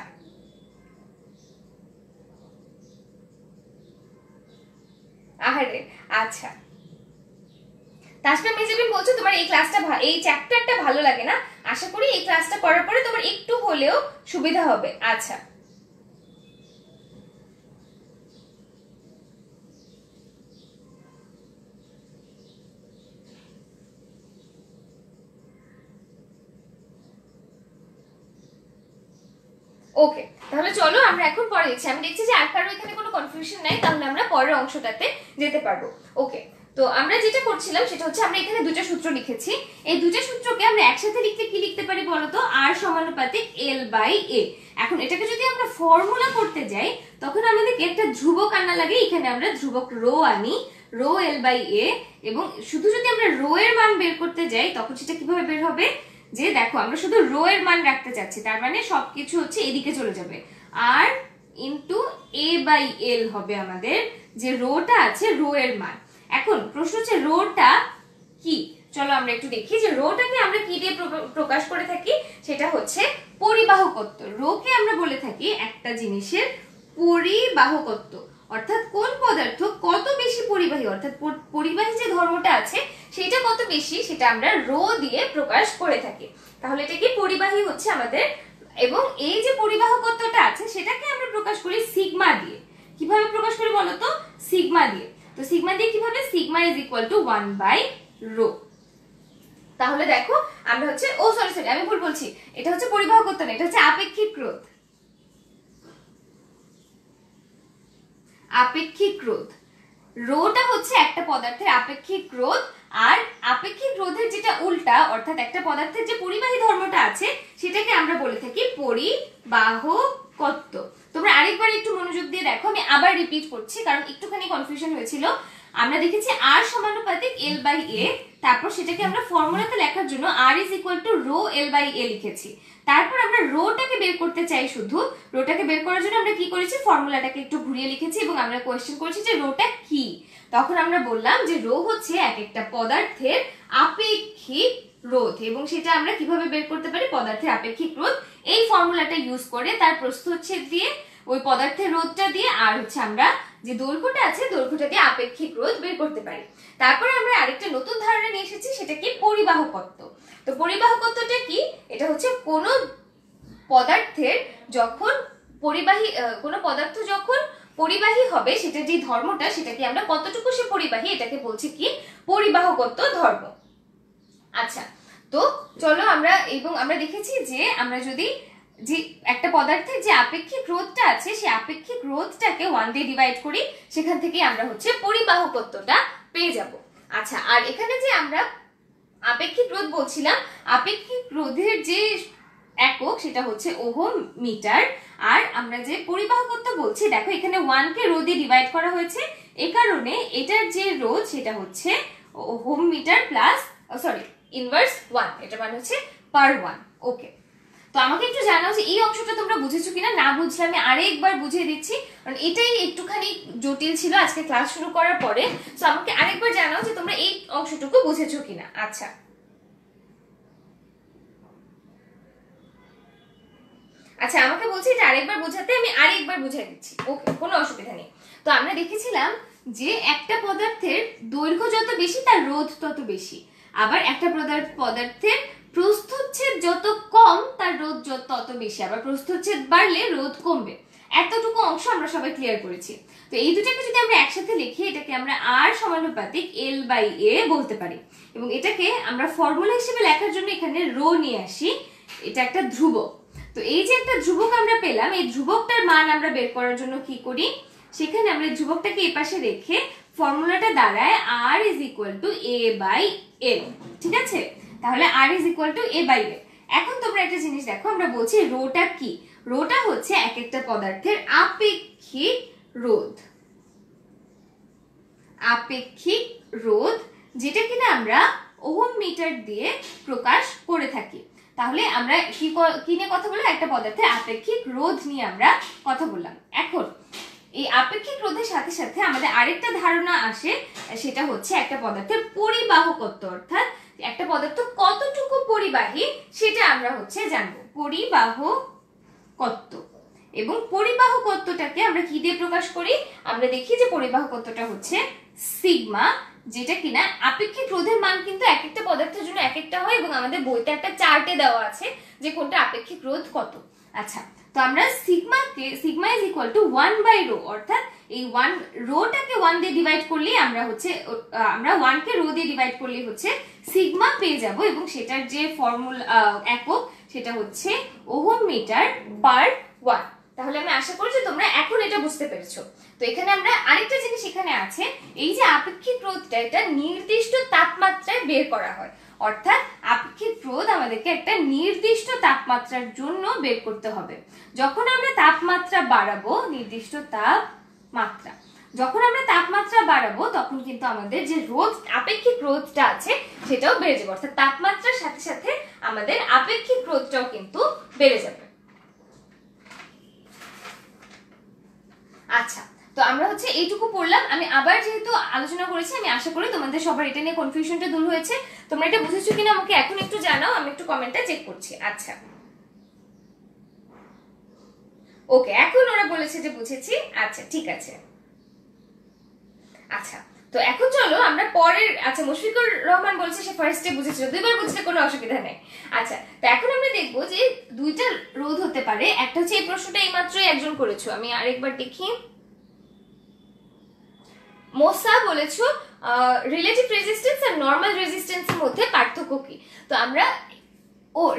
আহারে, আচ্ছা তাসফিয়া মেজাবিন বলছো তোমার এই ক্লাসটা, এই চ্যাপ্টারটা ভালো লাগে না। আশা করি এই ক্লাসটা করার পরে তোমার একটু হলেও সুবিধা হবে। আচ্ছা, ওকে, তাহলে চলো আমরা এখন পরে দেখছি। আমি দেখছি যে আর কারো এখানে কোনো কনফিউশন নাই, তাহলে আমরা পরের অংশটাতে যেতে পারবো। ওকে, তো আমরা যেটা করছিলাম সেটা হচ্ছে আমরা এখানে দুটো সূত্র লিখেছি। এই দুটো সূত্রকে আমরা একসাথে লিখতে কি লিখতে পারি বলতো? আর সমানুপাতিক এল বাই এ। এখন এটাকে যদি আমরা ফর্মুলা করতে যাই তখন আমাদেরকে একটা ধ্রুবক আনা লাগে। এখানে আমরা ধ্রুবক রো আনি, রো এল বাই এ, এবং শুধু যদি আমরা রো এর মান বের করতে যাই তখন সেটা কিভাবে বের হবে? যে দেখো আমরা শুধু রো এর মান রাখতে চাচ্ছি, তার মানে সবকিছু হচ্ছে এদিকে চলে যাবে। আর ইনটু এ বাই এল হবে আমাদের যে রোটা আছে, রো এর মান। এখন প্রশ্ন হচ্ছে রোটা কি? চলো আমরা একটু দেখি যে রোটাকে আমরা কি দিয়ে প্রকাশ করে থাকি। সেটা হচ্ছে পরিবাহকত্ব। রোকে আমরা বলে থাকি একটা জিনিসের পরিবাহকত্ব, অর্থাৎ কোন পদার্থ কত বেশি পরিবাহী, অর্থাৎ পরিবাহী যে ধর্মটা আছে সেটা কত বেশি, সেটা আমরা রো দিয়ে প্রকাশ করে থাকি। তাহলে এটা কি? পরিবাহী হচ্ছে আমাদের। এবং এই যে পরিবাহকত্বটা আছে সেটাকে আমরা প্রকাশ করি সিগমা দিয়ে। কিভাবে প্রকাশ করি বলতো? সিগমা দিয়ে। তো সিগমা দিয়ে কিভাবে? Sigma is equal to 1 by rho. তাহলে দেখো আমরা হচ্ছে, সরি আমি ভুল বলছি, এটা হচ্ছে পরিবাহকত্ব না, এটা হচ্ছে আপেক্ষিক রোধ। আপেক্ষিক রোধ, রোটা হচ্ছে একটা পদার্থের আপেক্ষিক রোধ। আর আপেক্ষিক রোধের যেটা উল্টা, অর্থাৎ একটা পদার্থের যে পরিবাহী ধর্মটা আছে সেটাকে আমরা বলে থাকি পরিবাহকত্ব। তোমরা আরেকবার একটু মনোযোগ দিয়ে দেখো, আমি আবার রিপিট করছি কারণ একটুখানি কনফিউশন হয়েছিল। আমরা দেখেছি আর সমানুপাতিক এল বাই এ, তারপর সেটাকে আমরা ফর্মুলাতে লেখার জন্য R is equal to rho L by A লিখেছি। তারপর আমরা রোটাকে বের করতে চাই, শুধু রোটাকে বের করার জন্য আমরা কি করেছি? ফর্মুলাটাকে একটু ঘুরিয়ে লিখেছি এবং আমরা কোয়েশ্চেন করেছি যে রোটা কি। তখন আমরা বললাম যে রো হচ্ছে এক একটা পদার্থের আপেক্ষিক রোধ, এবং সেটা আমরা কিভাবে বের করতে পারি? পদার্থের আপেক্ষিক রোধ এই ফর্মুলাটা ইউজ করে তার প্রস্থচ্ছেদ দিয়ে, ওই পদার্থের রোধটা দিয়ে, আর হচ্ছে আমরা যে দৈর্ঘ্যটা আছে দৈর্ঘ্যটা দিয়ে আপেক্ষিক রোধ বের করতে পারি। তারপরে আমরা আরেকটা নতুন ধারণা নিয়ে এসেছি, সেটা কি? পরিবাহকত্ব। তো পরিবাহকত্বটা কি? এটা হচ্ছে কোনো পদার্থের যখন কোনো পদার্থ যখন পরিবাহী হবে, সেটা যে ধর্মটা, সেটাকে আমরা কতটুকু সে পরিবাহী, এটাকে বলছি কি? পরিবাহকত্ব ধর্ম। আচ্ছা, তো চলো আমরা দেখেছি যে আমরা যদি যে একটা পদার্থের যে আপেক্ষিক রোধটা আছে সেই আপেক্ষিক রোধটাকে 1 দিয়ে ডিভাইড করি, সেখান থেকে আমরা হচ্ছে পরিবাহকত্বটা পেয়ে যাব। আচ্ছা, আর এখানে যে আমরা আপেক্ষিক রোধ বলছিলাম, আপেক্ষিক রোধের যে একক সেটা হচ্ছে ওহম মিটার। আর আমরা যে পরিবাহকত্ব বলছি, দেখো এখানে 1 কে রো দিয়ে ডিভাইড করা হয়েছে, এই কারণে এটার যে রোধ সেটা হচ্ছে ওহম মিটার প্লাস ইনভার্স 1, এটা মানে হচ্ছে পার 1। ওকে, তো আমাকে একটু জানাও যে এই অংশটা তোমরা বুঝেছো কিনা। না বুঝলে আমি আরেকবার বুঝিয়ে দিচ্ছি, কারণ এটাই একটুখানি জটিল ছিল আজকে ক্লাস শুরু করার পরে। তো আমাকে আরেকবার জানাও যে তোমরা এই অংশটুকু বুঝেছো কিনা। আচ্ছা, আমাকে বলছি এটা আরেকবার বোঝাতে, আমি আরেকবার বুঝিয়ে দিচ্ছি। ওকে, কোনো অসুবিধা নেই। তো আমরা দেখেছিলাম যে একটা পদার্থের দৈর্ঘ্য যত বেশি তার রোধ তত বেশি, আবার একটা পদার্থের প্রস্থচ্ছেদ যত কম তার রোধ তত বেশি, আবার প্রস্থচ্ছেদ বাড়লে রোধ কমবে। এতটুকু অংশ আমরা সবাই ক্লিয়ার করেছি। তো এই দুটাকে যদি আমরা একসাথে লিখি, এটাকে আমরা আর সমানুপাতিক L/A বলতে পারি, এবং এটাকে আমরা ফর্মুলা হিসেবে লেখার জন্য এখানে রো নিয়ে আসি। এটা একটা ধ্রুবক। তো এই যে একটা ধ্রুবক আমরা পেলাম, এই ধ্রুবকটার মান আমরা বের করার জন্য কি করি, সেখানে আমরা ধ্রুবকটাকে এই পাশে রেখে ফর্মুলাটা দাঁড়ায় R = A/L। ঠিক আছে, তাহলে R = A/L। এখন তোমরা একটা জিনিস দেখো, আমরা বলছি রোটা কি, রোটা হচ্ছে এক একটা পদার্থের আপেক্ষিক রোধ। আপেক্ষিক রোধ, যেটা কিনা আমরা ওহম মিটার দিয়ে প্রকাশ করে থাকি। তাহলে আমরা কি নিয়ে কথা বললাম, একটা পদার্থের আপেক্ষিক রোধ নিয়ে আমরা কথা বললাম। এখন এই আপেক্ষিক রোধের সাথে সাথে আমাদের আরেকটা ধারণা আসে, সেটা হচ্ছে একটা পদার্থের পরিবাহকত্ব, অর্থাৎ একটা পদার্থ কতটুকু পরিবাহী সেটা আমরা হচ্ছে জানবো, পরিবাহকত্ব। এবং পরিবাহকত্বটাকে আমরা কি দিয়ে প্রকাশ করি, আমরা দেখি যে পরিবাহকত্বটা হচ্ছে সিগমা, যেটা কিনা আপেক্ষিক রোধের মান কিন্তু এক একটা পদার্থের জন্য এক একটা হয়, এবং আমাদের বইতে একটা চার্টে দেওয়া আছে যে কোনটা আপেক্ষিক রোধ কত। আচ্ছা, তো আমরা সিগমা = 1/ρ, অর্থাৎ এই 1 রোটাকে 1 দিয়ে ডিভাইড করলে আমরা 1 কে রো দিয়ে ডিভাইড করলে হচ্ছে সিগমা পেয়ে যাব, এবং সেটার যে ফর্মুলা একক সেটা হচ্ছে ওহম মিটার পার 1। তাহলে আমি আশা করি যে তোমরা এখন এটা বুঝতে পেরেছো। তো এখানে আমরা আরেকটা জিনিস এখানে আছে, এই যে আপেক্ষিক রোধটা, এটা নির্দিষ্ট তাপমাত্রায় বের করা হয়, অর্থাৎ আপেক্ষিক রোধ আমাদেরকে একটা নির্দিষ্ট তাপমাত্রার জন্য বের করতে হবে। যখন আমরা তাপমাত্রা বাড়াবো, নির্দিষ্ট তাপমাত্রা, যখন আমরা তাপমাত্রা বাড়াবো তখন কিন্তু আমাদের যে রোধ, আপেক্ষিক রোধটা আছে সেটাও বেড়ে যাবে, অর্থাৎ তাপমাত্রার সাথে সাথে আমাদের আপেক্ষিক রোধটাও কিন্তু বেড়ে যাবে। আচ্ছা, তো আমরা হচ্ছে এইটুকু পড়লাম। আমি আবার যেহেতু আলোচনা করেছি, আমি আশা করি তোমাদের সবার এটা নিয়ে কনফিউশনটা দূর হয়েছে। তোমরা এটা বুঝেছো কিনা আমাকে এখন একটু জানাও, আমি একটু কমেন্টটা চেক করছি। আচ্ছা, ওকে, এখন ওরা বলেছে যে বুঝেছি। আচ্ছা, ঠিক আছে। আচ্ছা, তো এখন চলো আমরা পরের, আচ্ছা মুশফিকুর রহমান বলছে সে ফার্স্টে বুঝেছিল, দুইবার বুঝলে কোনো অসুবিধা নেই। আচ্ছা, তো এখন আমরা দেখবো যে দুইটা রোধ হতে পারে। একটা হচ্ছে, এই প্রশ্নটা এইমাত্রই একজন করেছো, আমি আরেকবার দেখি। মোসা বলেছো রিলেটিভ রেজিস্ট্যান্স আর নরমাল রেজিস্ট্যান্সের মধ্যে পার্থক্য কি। তো আমরা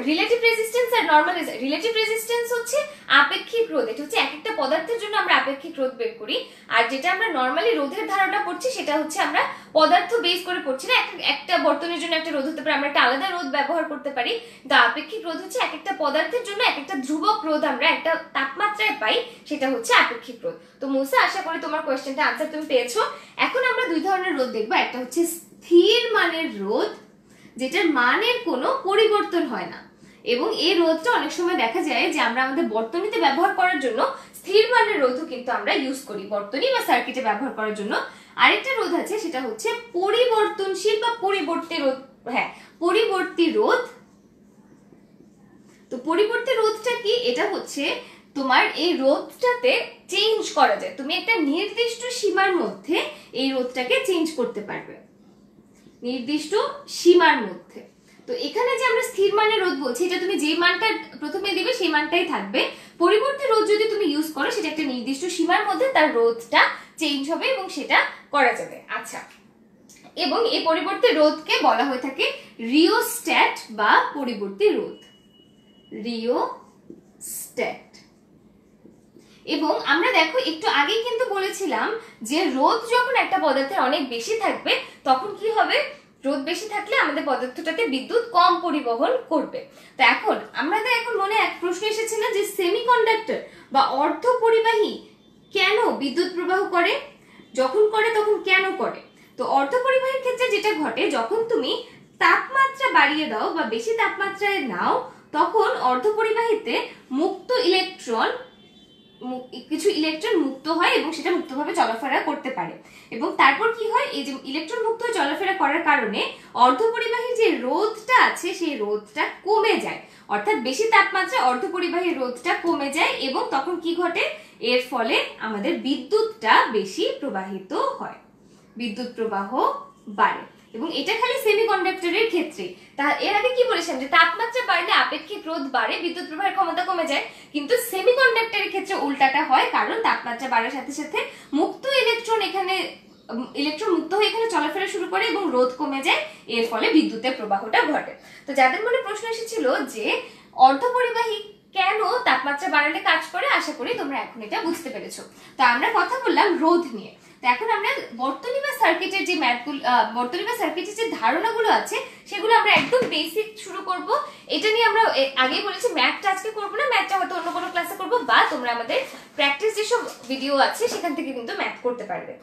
রিলেটিভ রেজিস্ট্যান্স আর নরমাল, রিলেটিভ রেজিস্ট্যান্স হচ্ছে আপেক্ষিক রোধ, এটা হচ্ছে এক একটা পদার্থের জন্য আমরা আপেক্ষিক রোধ বের করি। আর যেটা আমরা নরমালি রোধের ধারণা পড়ছি সেটা হচ্ছে আমরা পদার্থ বেস করে পড়ছি না, একটা বর্তনীর জন্য একটা রোধ হতে পারে, আমরা একটা আলাদা রোধ ব্যবহার করতে পারি। কিন্তু আপেক্ষিক রোধ হচ্ছে এক একটা পদার্থের জন্য এক একটা ধ্রুবক রোধ আমরা একটা তাপমাত্রায় পাই, সেটা হচ্ছে আপেক্ষিক রোধ। তো মুসা, আশা করি তোমার কোয়েশ্চেনটা আনসার তুমি পেয়েছো। এখন আমরা দুই ধরনের রোধ দেখবো, একটা হচ্ছে স্থির মানের রোধ, যেটার মানের কোনো পরিবর্তন হয় না, এবং এই রোধটা অনেক সময় দেখা যায় যে আমরা আমাদের বর্তনীতে ব্যবহার করার জন্য স্থির মানের রোধও কিন্তু আমরা ইউজ করি বর্তনী বা সার্কিটে ব্যবহার করার জন্য। আরেকটা রোধ আছে, সেটা হচ্ছে পরিবর্তনশীল বা পরিবর্তী রোধ। হ্যাঁ, পরিবর্তী রোধ। তো পরিবর্তী রোধটা কি, এটা হচ্ছে তোমার এই রোধটাতে চেঞ্জ করা যায়, তুমি একটা নির্দিষ্ট সীমার মধ্যে এই রোধটাকে চেঞ্জ করতে পারবে, নির্দিষ্ট সীমার মধ্যে। তো এখানে যে আমরা স্থির মানের রোধ বলছি, এটা তুমি যে মানটা প্রথমে দিবে সেই মানটাই থাকবে। পরিবর্তী রোধ যদি তুমি ইউজ করো, সেটা একটা নির্দিষ্ট সীমার মধ্যে তার রোধটা চেঞ্জ হবে এবং সেটা করা যাবে। আচ্ছা, এবং এই পরিবর্তী রোধকে বলা হয়ে থাকে রিওস্ট্যাট বা পরিবর্তী রোধ, রিওস্ট্যাট। এবং আমরা দেখো একটু আগেই কিন্তু বলেছিলাম যে রোধ যখন একটা পদার্থের অনেক বেশি থাকবে তখন কি হবে, রোধ বেশি থাকলে আমাদের পদার্থটাতে বিদ্যুৎ কম পরিবহন করবে। তো এখন আমাদের এখন মনে এক প্রশ্ন এসেছে না, যে সেমিকন্ডাক্টর বা অর্ধ পরিবাহী কেন বিদ্যুৎ প্রবাহ করে, যখন করে তখন কেন করে। তো অর্ধ পরিবাহীর ক্ষেত্রে যেটা ঘটে, যখন তুমি তাপমাত্রা বাড়িয়ে দাও বা বেশি তাপমাত্রায় নাও, তখন অর্ধ পরিবাহীতে মুক্ত ইলেকট্রন, কিছু ইলেকট্রন মুক্ত হয় এবং সেটা মুক্তভাবে চলাফেরা করতে পারে। এবং তারপর কি হয়, এই যে ইলেকট্রন মুক্ত হয়ে চলাফেরা করার কারণে অর্ধপরিবাহী যে রোধটা আছে সেই রোধটা কমে যায়, অর্থাৎ বেশি তাপমাত্রায় অর্ধপরিবাহী রোধটা কমে যায়, এবং তখন কি ঘটে, এর ফলে আমাদের বিদ্যুৎটা বেশি প্রবাহিত হয়, বিদ্যুৎ প্রবাহ বাড়ে। এবং এটা খালি সেমিকন্ডাক্টরের ক্ষেত্রে। এর আগে কি বলেছিলাম যে তাপমাত্রা বাড়লে আপেক্ষিক রোধ বাড়ে, বিদ্যুৎ প্রবাহের ক্ষমতা কমে যায়, কিন্তু সেমিকন্ডাক্টরের ক্ষেত্রে উল্টাটা হয়, কারণ তাপমাত্রা বাড়ার সাথে সাথে মুক্ত ইলেকট্রন মুক্ত হয়ে এখানে চলাফেরা শুরু করে এবং রোধ কমে যায়, এর ফলে বিদ্যুতের প্রবাহটা ঘটে। তো যাদের মনে প্রশ্ন এসেছিল যে অর্ধপরিবাহী কেন তাপমাত্রা বাড়ালে কাজ করে, আশা করি তোমরা এখন এটা বুঝতে পেরেছো। তো আমরা কথা বললাম রোধ নিয়ে। তো এখন আমরা বর্তনী বা সার্কিটের যে বর্তনী বা সার্কিটের যে ধারণাগুলো আছে সেগুলো আমরা একদম বেসিক শুরু করব। এটা নিয়ে আমরা আগেই বলেছি ম্যাথটা আজকে করবো না, ম্যাথটা হয়তো অন্য কোনো ক্লাসে করবো, বা তোমরা আমাদের প্র্যাকটিস যেসব ভিডিও আছে সেখান থেকে কিন্তু ম্যাথ করতে পারবে।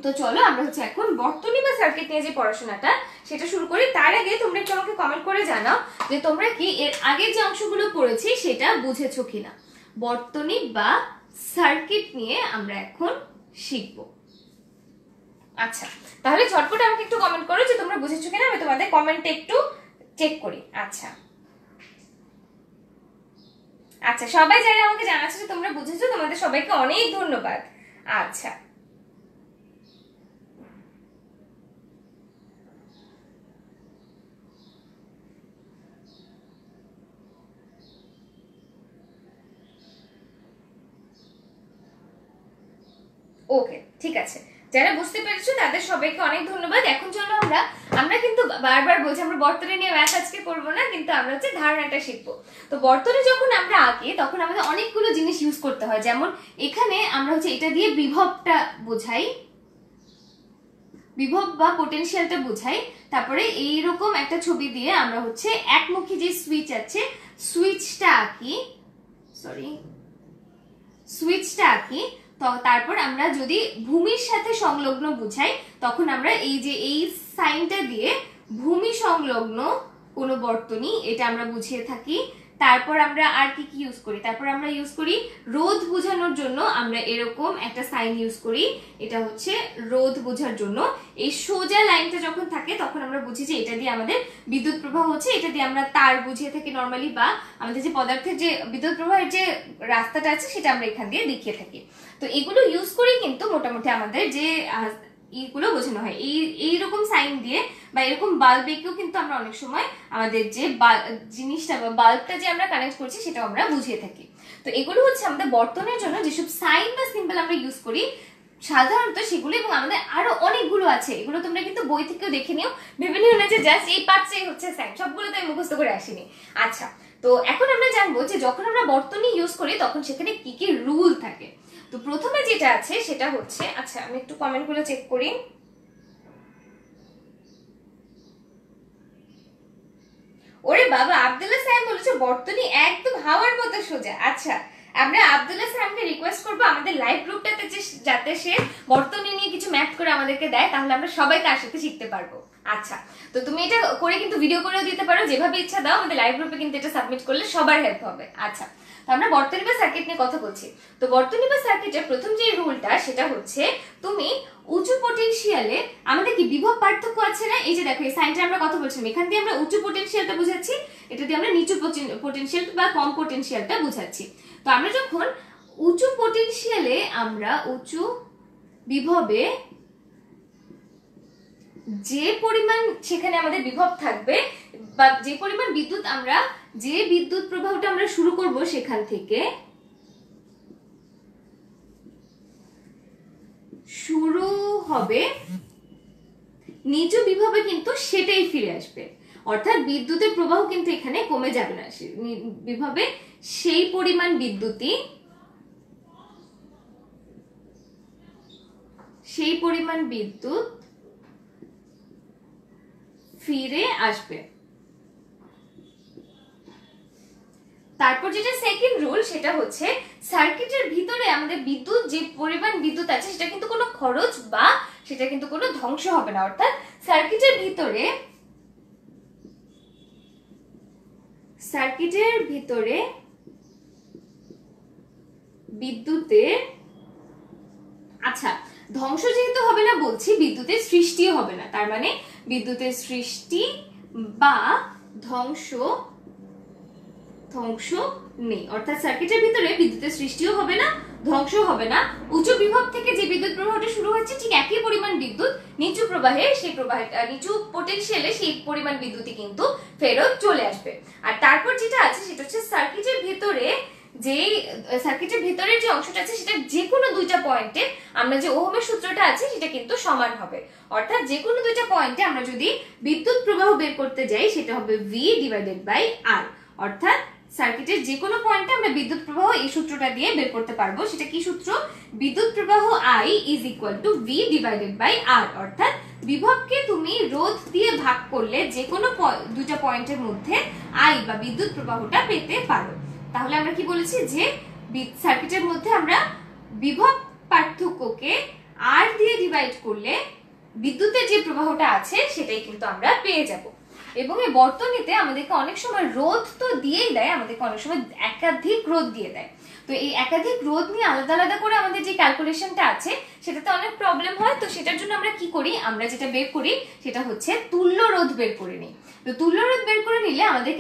তো চলো আমরা এখন বর্তনী বা সার্কিট নিয়ে যে পড়াশোনাটা সেটা শুরু করি। তার আগে তোমরা একটু আমাকে কমেন্ট করে জানাও যে তোমরা কি এর আগের যে অংশগুলো পড়েছি সেটা বুঝেছো কিনা। বর্তনী বা সার্কিট নিয়ে আমরা এখন শিখবো। আচ্ছা, তাহলে ঝটপট আমাকে একটু কমেন্ট করো যে তোমরা বুঝেছো কিনা, আমি তোমাদের কমেন্টে একটু চেক করি। আচ্ছা আচ্ছা, সবাই যারা আমাকে জানাচ্ছে যে তোমরা বুঝেছো, তোমাদের সবাইকে অনেক ধন্যবাদ। আচ্ছা ওকে, ঠিক আছে, যারা বুঝতে পেরেছো তাদের সবাইকে অনেক ধন্যবাদ। এখন চলো আমরা কিন্তু বারবার বলছি আমরা বর্তনী নিয়ে ম্যাথ আজকে করবো না, কিন্তু আমরা ধারণাটা শিখবো। তো বর্তনী যখন আমরা আঁকি তখন আমাদের অনেকগুলো জিনিস ইউজ করতে হয়, যেমন এখানে আমরা এটা দিয়ে বিভবটা বোঝাই, বিভব বা পোটেনশিয়ালটা বোঝাই। তারপরে এইরকম একটা ছবি দিয়ে আমরা একমুখী যে সুইচ আছে সুইচটা আঁকি। তো তারপর আমরা যদি ভূমির সাথে সংলগ্ন বুঝাই তখন আমরা এই সাইনটা দিয়ে ভূমি সংলগ্ন কোনো বর্তনী এটা আমরা বুঝিয়ে থাকি। তারপর আমরা আর কি ইউজ করি, তারপর আমরা ইউজ করি রোধ বোঝানোর জন্য আমরা এরকম একটা সাইন ইউজ করি, এটা রোধ বোঝার জন্য। এই সোজা লাইনটা যখন থাকে তখন আমরা বুঝি যে এটা দিয়ে আমাদের বিদ্যুৎ প্রবাহ হচ্ছে, এটা দিয়ে আমরা তার বুঝিয়ে থাকি নর্মালি, বা আমাদের যে পদার্থের যে বিদ্যুৎ প্রবাহের যে রাস্তাটা আছে সেটা আমরা এখান দিয়ে দেখিয়ে থাকি। তো এগুলো ইউজ করি কিন্তু মোটামুটি আমাদের যে এইগুলো বোঝানো হয় এইরকম সাইন দিয়ে, বা এরকম বাল্ব এঁকেও কিন্তু আমরা অনেক সময় আমাদের যে জিনিসটা বা বাল্বটা যে আমরা কানেক্ট করছি সেটাও আমরা বুঝিয়ে থাকি। তো এগুলো আমাদের বর্তনের জন্য যেসব সাইন বা সিম্বল আমরা ইউজ করি সাধারণত সেগুলো, এবং আমাদের আরো অনেকগুলো আছে, এগুলো তোমরা কিন্তু বই থেকেও দেখে নিও, ভেবে নিও না যে জাস্ট এই পাঁচটাই সাইন, সবগুলো তো আমি মুখস্থ করে আসিনি। আচ্ছা, তো এখন আমরা জানবো যে যখন আমরা বর্তনী ইউজ করি তখন সেখানে কি কি রুল থাকে। তো প্রথমে যেটা আছে সেটা আচ্ছা আমি একটু কমেন্টগুলো চেক করি। ওরে বাবা, আব্দুল্লাহ সাহেব বলেছে বর্তনী একদম হাওয়ার মতো সোজা। আচ্ছা, আমরা আব্দুল্লাহ সাহেবকে রিকোয়েস্ট করবো আমাদের লাইভ গ্রুপটাতে যাতে সে বর্তনী নিয়ে কিছু ম্যাথ করে আমাদেরকে দেয়, তাহলে আমরা সবাই তার সাথে শিখতে পারবো। আচ্ছা, তো তুমি এটা করে কিন্তু ভিডিও করেও দিতে পারো, যেভাবে ইচ্ছা দাও, আমাদের লাইভ গ্রুপে কিন্তু এটা সাবমিট করলে সবার হেল্প হবে। আচ্ছা, তো আমরা বর্তনী বা সার্কিট নিয়ে কথা বলছি। তো বর্তনী বা সার্কিটের প্রথম যে রুলটা সেটা তুমি উঁচু পটেনশিয়ালে আমাদের কি বিভব পার্থক্য আছে না, এই যে দেখো এই সাইনটা আমরা কথা বলছিলাম, এখান দিয়ে আমরা উঁচু পটেনশিয়ালটা বুঝাচ্ছি, এটা দিয়ে আমরা নিচু পটেনশিয়াল বা কম পটেনশিয়ালটা বুঝাচ্ছি। তো আমরা যখন উঁচু পটেনশিয়ালে আমরা উঁচু বিভবে যে পরিমাণ সেখানে আমাদের বিভব থাকবে, বা যে পরিমাণ বিদ্যুৎ আমরা যে বিদ্যুৎ প্রবাহটা আমরা শুরু করব সেখান থেকে শুরু হবে নিচু বিভবে কিন্তু সেটাই ফিরে আসবে, অর্থাৎ বিদ্যুতের প্রবাহ কিন্তু এখানে কমে যাবে না, বিভবে সেই পরিমাণ বিদ্যুৎ ফিরে আসবে। তারপর যেটা সেকেন্ড রুল সেটা সার্কিটের ভিতরে আমাদের বিদ্যুৎ যে পরিমাণ বিদ্যুৎ আছে সেটা কিন্তু কোনো খরচ বা সেটা কিন্তু কোনো ধ্বংস হবে না, অর্থাৎ সার্কিটের ভিতরে বিদ্যুতের আচ্ছা ধ্বংস যেহেতু হবে না বলছি, বিদ্যুতের সৃষ্টিও হবে না, তার মানে বিদ্যুতের সৃষ্টি বা ধ্বংস নেই, অর্থাৎ সার্কিটের ভিতরে বিদ্যুতের সৃষ্টিও হবে না, ধ্বংস হবে না। উচ্চ বিভব থেকে যে বিদ্যুৎ প্রবাহটা শুরু হচ্ছে ঠিক একই পরিমাণ বিদ্যুৎ নিচু প্রবাহে, সেই প্রবাহে নিচু পোটেনশিয়ালে সেই পরিমাণ বিদ্যুৎই কিন্তু ফেরত চলে আসবে। আর তারপর যেটা আছে সেটা হচ্ছে সার্কিটের ভেতরে সার্কিটের ভেতরের যে অংশটা আছে সেটা যে কোনো দুইটা পয়েন্টে আমরা যে ওহমের সূত্রটা আছে সেটা কিন্তু সমান হবে। অর্থাৎ যে কোনো দুইটা পয়েন্টে আমরা যদি বিদ্যুৎ প্রবাহ বের করতে যাই সেটা হবে V ডিভাইডেড বাই R। অর্থাৎ সার্কিটের যে কোনো পয়েন্টে আমরা বিদ্যুৎ প্রবাহ এই সূত্রটা দিয়ে বের করতে পারবো। সেটা কি সূত্র? বিদ্যুৎ প্রবাহ I is equal to V divided by R। অর্থাৎ বিভবকে তুমি রোধ দিয়ে ভাগ করলে যে কোনো দুইটা পয়েন্টের মধ্যে I বা বিদ্যুৎ প্রবাহটা পেতে পারো। তাহলে আমরা কি বলেছি যে সার্কিটের মধ্যে আমরা বিভব পার্থক্যকে R দিয়ে ডিভাইড করলে বিদ্যুতের যে প্রবাহটা আছে সেটাই কিন্তু আমরা পেয়ে যাব। এবং এই বর্তনীতে আমাদেরকে অনেক সময় রোধ তো দিয়েই দেয়, আমাদেরকে অনেক সময় একাধিক রোধ দিয়ে দেয়। তো এই একাধিক রোধ নিয়ে আলাদা আলাদা করে আমাদের যে ক্যালকুলেশনটা আছে সেটাতে অনেক প্রবলেম হয়। তো সেটার জন্য আমরা কি করি, আমরা যেটা বের করি সেটা হচ্ছে তুল্য রোধ বের করে নিই। তো তুল্য রোধ বের করে নিলে আমাদের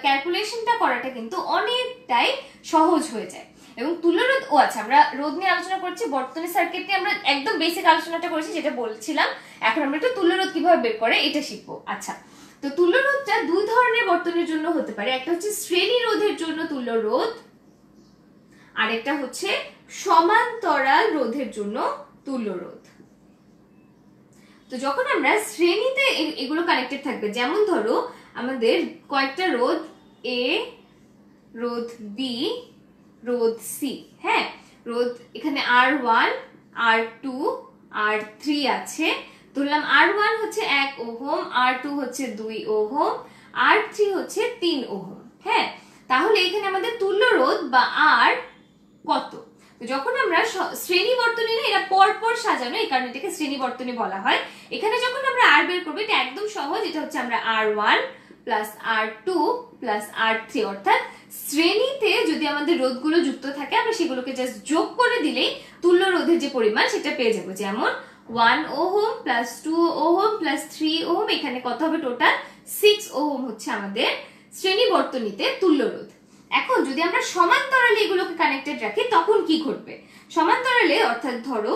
ক্যালকুলেশনটা করাটা কিন্তু অনেকটাই সহজ হয়ে যায়। এবং তুল্য রোধ, আচ্ছা আমরা রোধ নিয়ে আলোচনা করছি, বর্তনী সার্কিট নিয়ে আমরা একদম বেসিক আলোচনাটা করেছি যেটা বলছিলাম। এখন আমরা একটু তুল্য রোধ কিভাবে বের করে এটা শিখবো। আচ্ছা, তো তুল্য রোধটা দুই ধরনের বর্তনীর জন্য হতে পারে। একটা হচ্ছে শ্রেণী রোধের জন্য তুল্য রোধ, আর একটা হচ্ছে সমান্তরাল রোধের জন্য তুল্য রোধ। তো যখন আমরা শ্রেণীতে এগুলো কানেক্টেড থাকবে, যেমন ধরো আমাদের কয়েকটা রোধ A, রোধ B, রোধ C, হ্যাঁ, রোধ এখানে R1, R2, R3 আছে। ধরলাম R1 হচ্ছে 1 ওহম, R2 হচ্ছে 2 ওহম, R3 হচ্ছে 3 ওহম, হ্যাঁ। তাহলে এখানে আমাদের তুল্য রোধ বা R কত? তো যখন আমরা শ্রেণী বর্তনী না, এটা পরপর সাজানো, এই কারণে এটাকে শ্রেণী বর্তনী বলা হয়। এখানে যখন আমরা R বের করবো এটা একদম সহজ, এটা হচ্ছে আমরা R1 plus R2 plus R3, অর্থাৎ শ্রেণীতে যদি আমাদের রোধগুলো যুক্ত থাকে আমরা সেগুলোকে জাস্ট যোগ করে দিলেই তুল্য রোধের যে পরিমাণ সেটা পেয়ে যাবো। যেমন 1 ohm plus 2 ohm plus 3 ohm, এখানে কত হবে? টোটাল 6 ওহম হচ্ছে আমাদের শ্রেণী বর্তনীতে তুল্য রোধ। এখন যদি আমরা সমান্তরালে এগুলোকে কানেক্টেড রাখি তখন কি ঘটবে? সমান্তরালে অর্থাৎ ধরো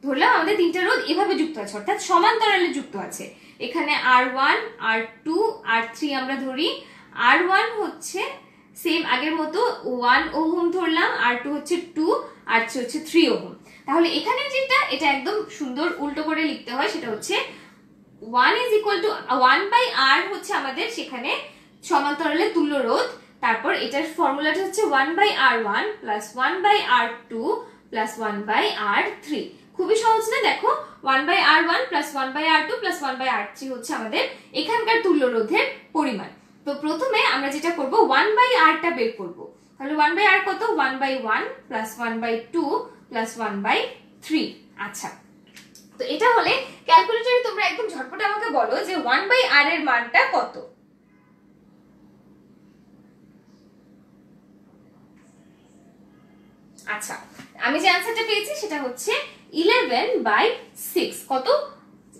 ধরলাম আমাদের তিনটা রোধ এভাবে যুক্ত আছে, অর্থাৎ সমান্তরালে যুক্ত আছে। এখানে R1, R2, R3 আমরা ধরি। R1 হচ্ছে সেম আগের মতো 1 ওহম ধরলাম, R2 হচ্ছে 2, R3 হচ্ছে 3 ওহম। তাহলে এখানে যেটা, এটা একদম সুন্দর উল্টো করে লিখতে হয়, সেটা হচ্ছে 1 is equal to 1 by R হচ্ছে আমাদের সেখানে সমান্তরালে তুল্য রোধ। তারপর এটার ফর্মুলাটা হচ্ছে 1 by R1 plus 1 by R2 plus 1 by R3। খুবই সহজ না? দেখো 1 by R1 plus 1 by R2 plus 1 by R3 হচ্ছে আমাদের এখানকার তুল্য রোধের পরিমাণ। তো প্রথমে আমরা যেটা করব 1 by R টা বের করব। তাহলে 1 by R কত? 1 by 1 plus 1 by 2 plus 1 by 3। আচ্ছা, তো এটা হলে ক্যালকুলেটরে তোমরা একদম ঝটপট আমাকে বলো যে 1 by R এর মানটা কত? আচ্ছা, আমি যে आंसरটা পেয়েছি সেটা হচ্ছে 11 by 6। কত?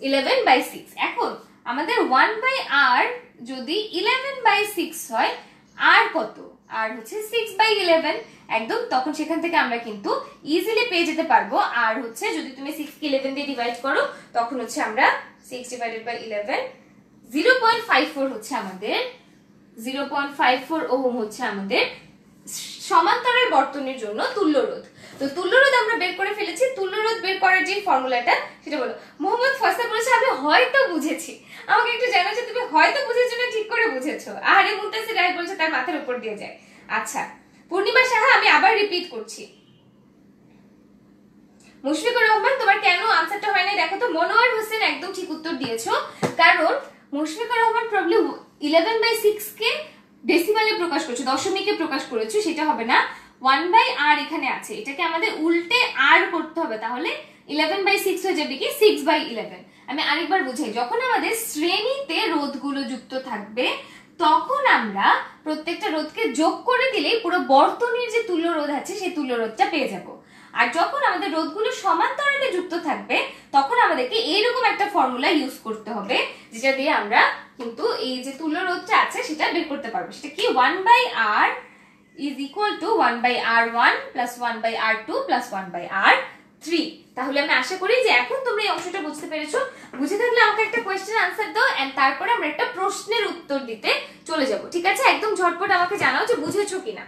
11 by 6। এখন আমাদের 1 by R যদি 11 by 6 হয়, R কত? R হচ্ছে 6 by 11 একদম। তখন সেখান থেকে আমরা কিন্তু ইজিলি পেয়ে যেতে পারবো R হচ্ছে, যদি তুমি 6 কে 11 দিয়ে ডিভাইড করো তখন হচ্ছে আমরা 6 ডিভাইডেড বাই 11 0.54 হচ্ছে আমাদের 0.54 ওহম হচ্ছে আমাদের সমান্তরাল বর্তনীর জন্য তুল্য রোধ। তো তুল্য রোধ আমরা বের করে ফেলেছি। তুল্য রোধ বের করার যে ফর্মুলাটা সেটা বলো। মোহাম্মদ ফয়সাল বলেছে আমি হয়তো বুঝেছি। আমাকে একটু জানাও যে তুমি হয়তো বুঝেছো না ঠিক করে বুঝেছো। আরে মুনতাসির রায় বলছে তার মাথার উপর দিয়ে যায়। আচ্ছা, পূর্ণিমা সাহা আমি আবার রিপিট করছি। মুশফিকুর রহমান তোমার কেন আনসারটা হয় না দেখো তো। মনোয়ার হোসেন একদম ঠিক উত্তর দিয়েছো, কারণ মুশফিকুর রহমান প্রবলি 11 by 6 কে ডেসিমালে প্রকাশ করেছো, দশমিকে প্রকাশ করেছো, সেটা হবে না। 1 by R এখানে আছে, এটাকে আমাদের উল্টে R করতে হবে, তাহলে 11 by 6 হয়ে যাবে কি 6 by 11। আমি আরেকবার বুঝাই, যখন আমাদের শ্রেণীতে রোধগুলো যুক্ত থাকবে তখন আমরা প্রত্যেকটা রোধকে যোগ করে দিলেই পুরো বর্তনীর যে তুল্য রোধ আছে সেই তুল্য রোধটা পেয়ে যাব। আর যখন আমাদের রোধগুলো সমান্তরালে যুক্ত থাকবে তখন আমাদেরকে এইরকম একটা ফর্মুলা ইউজ করতে হবে, যেটা দিয়ে আমরা কিন্তু এই যে তুল্য রোধটা আছে সেটা বের করতে পারবো। সেটা কি 1/r is equal to 1/r1 plus 1/r2 plus 1/r3। তাহলে আমি আশা করি যে এখন তোমরা এই অংশটা বুঝতে পেরেছো। বুঝে থাকলে আমাকে একটা কোয়েশ্চেন আনসার দাও, এন্ড তারপরে আমরা একটা প্রশ্নের উত্তর দিতে চলে যাব। ঠিক আছে, একদম ঝটপট আমাকে জানাও যে বুঝেছো কিনা।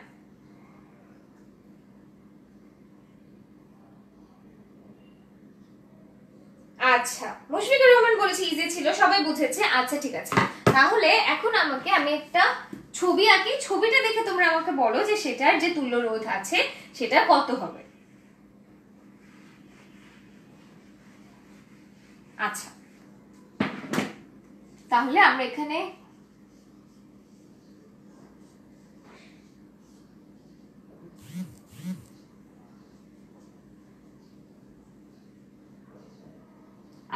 আচ্ছা, মুশফিকুর রহমান বলেছে ইজি ছিল, সবাই বুঝেছে। আচ্ছা ঠিক আছে, তাহলে এখন আমি একটা ছবি আঁকি, ছবিটা দেখে তোমরা আমাকে বলো যে সেটার যে তুল্য রোধ আছে সেটা কত হবে। আচ্ছা, তাহলে আমরা এখানে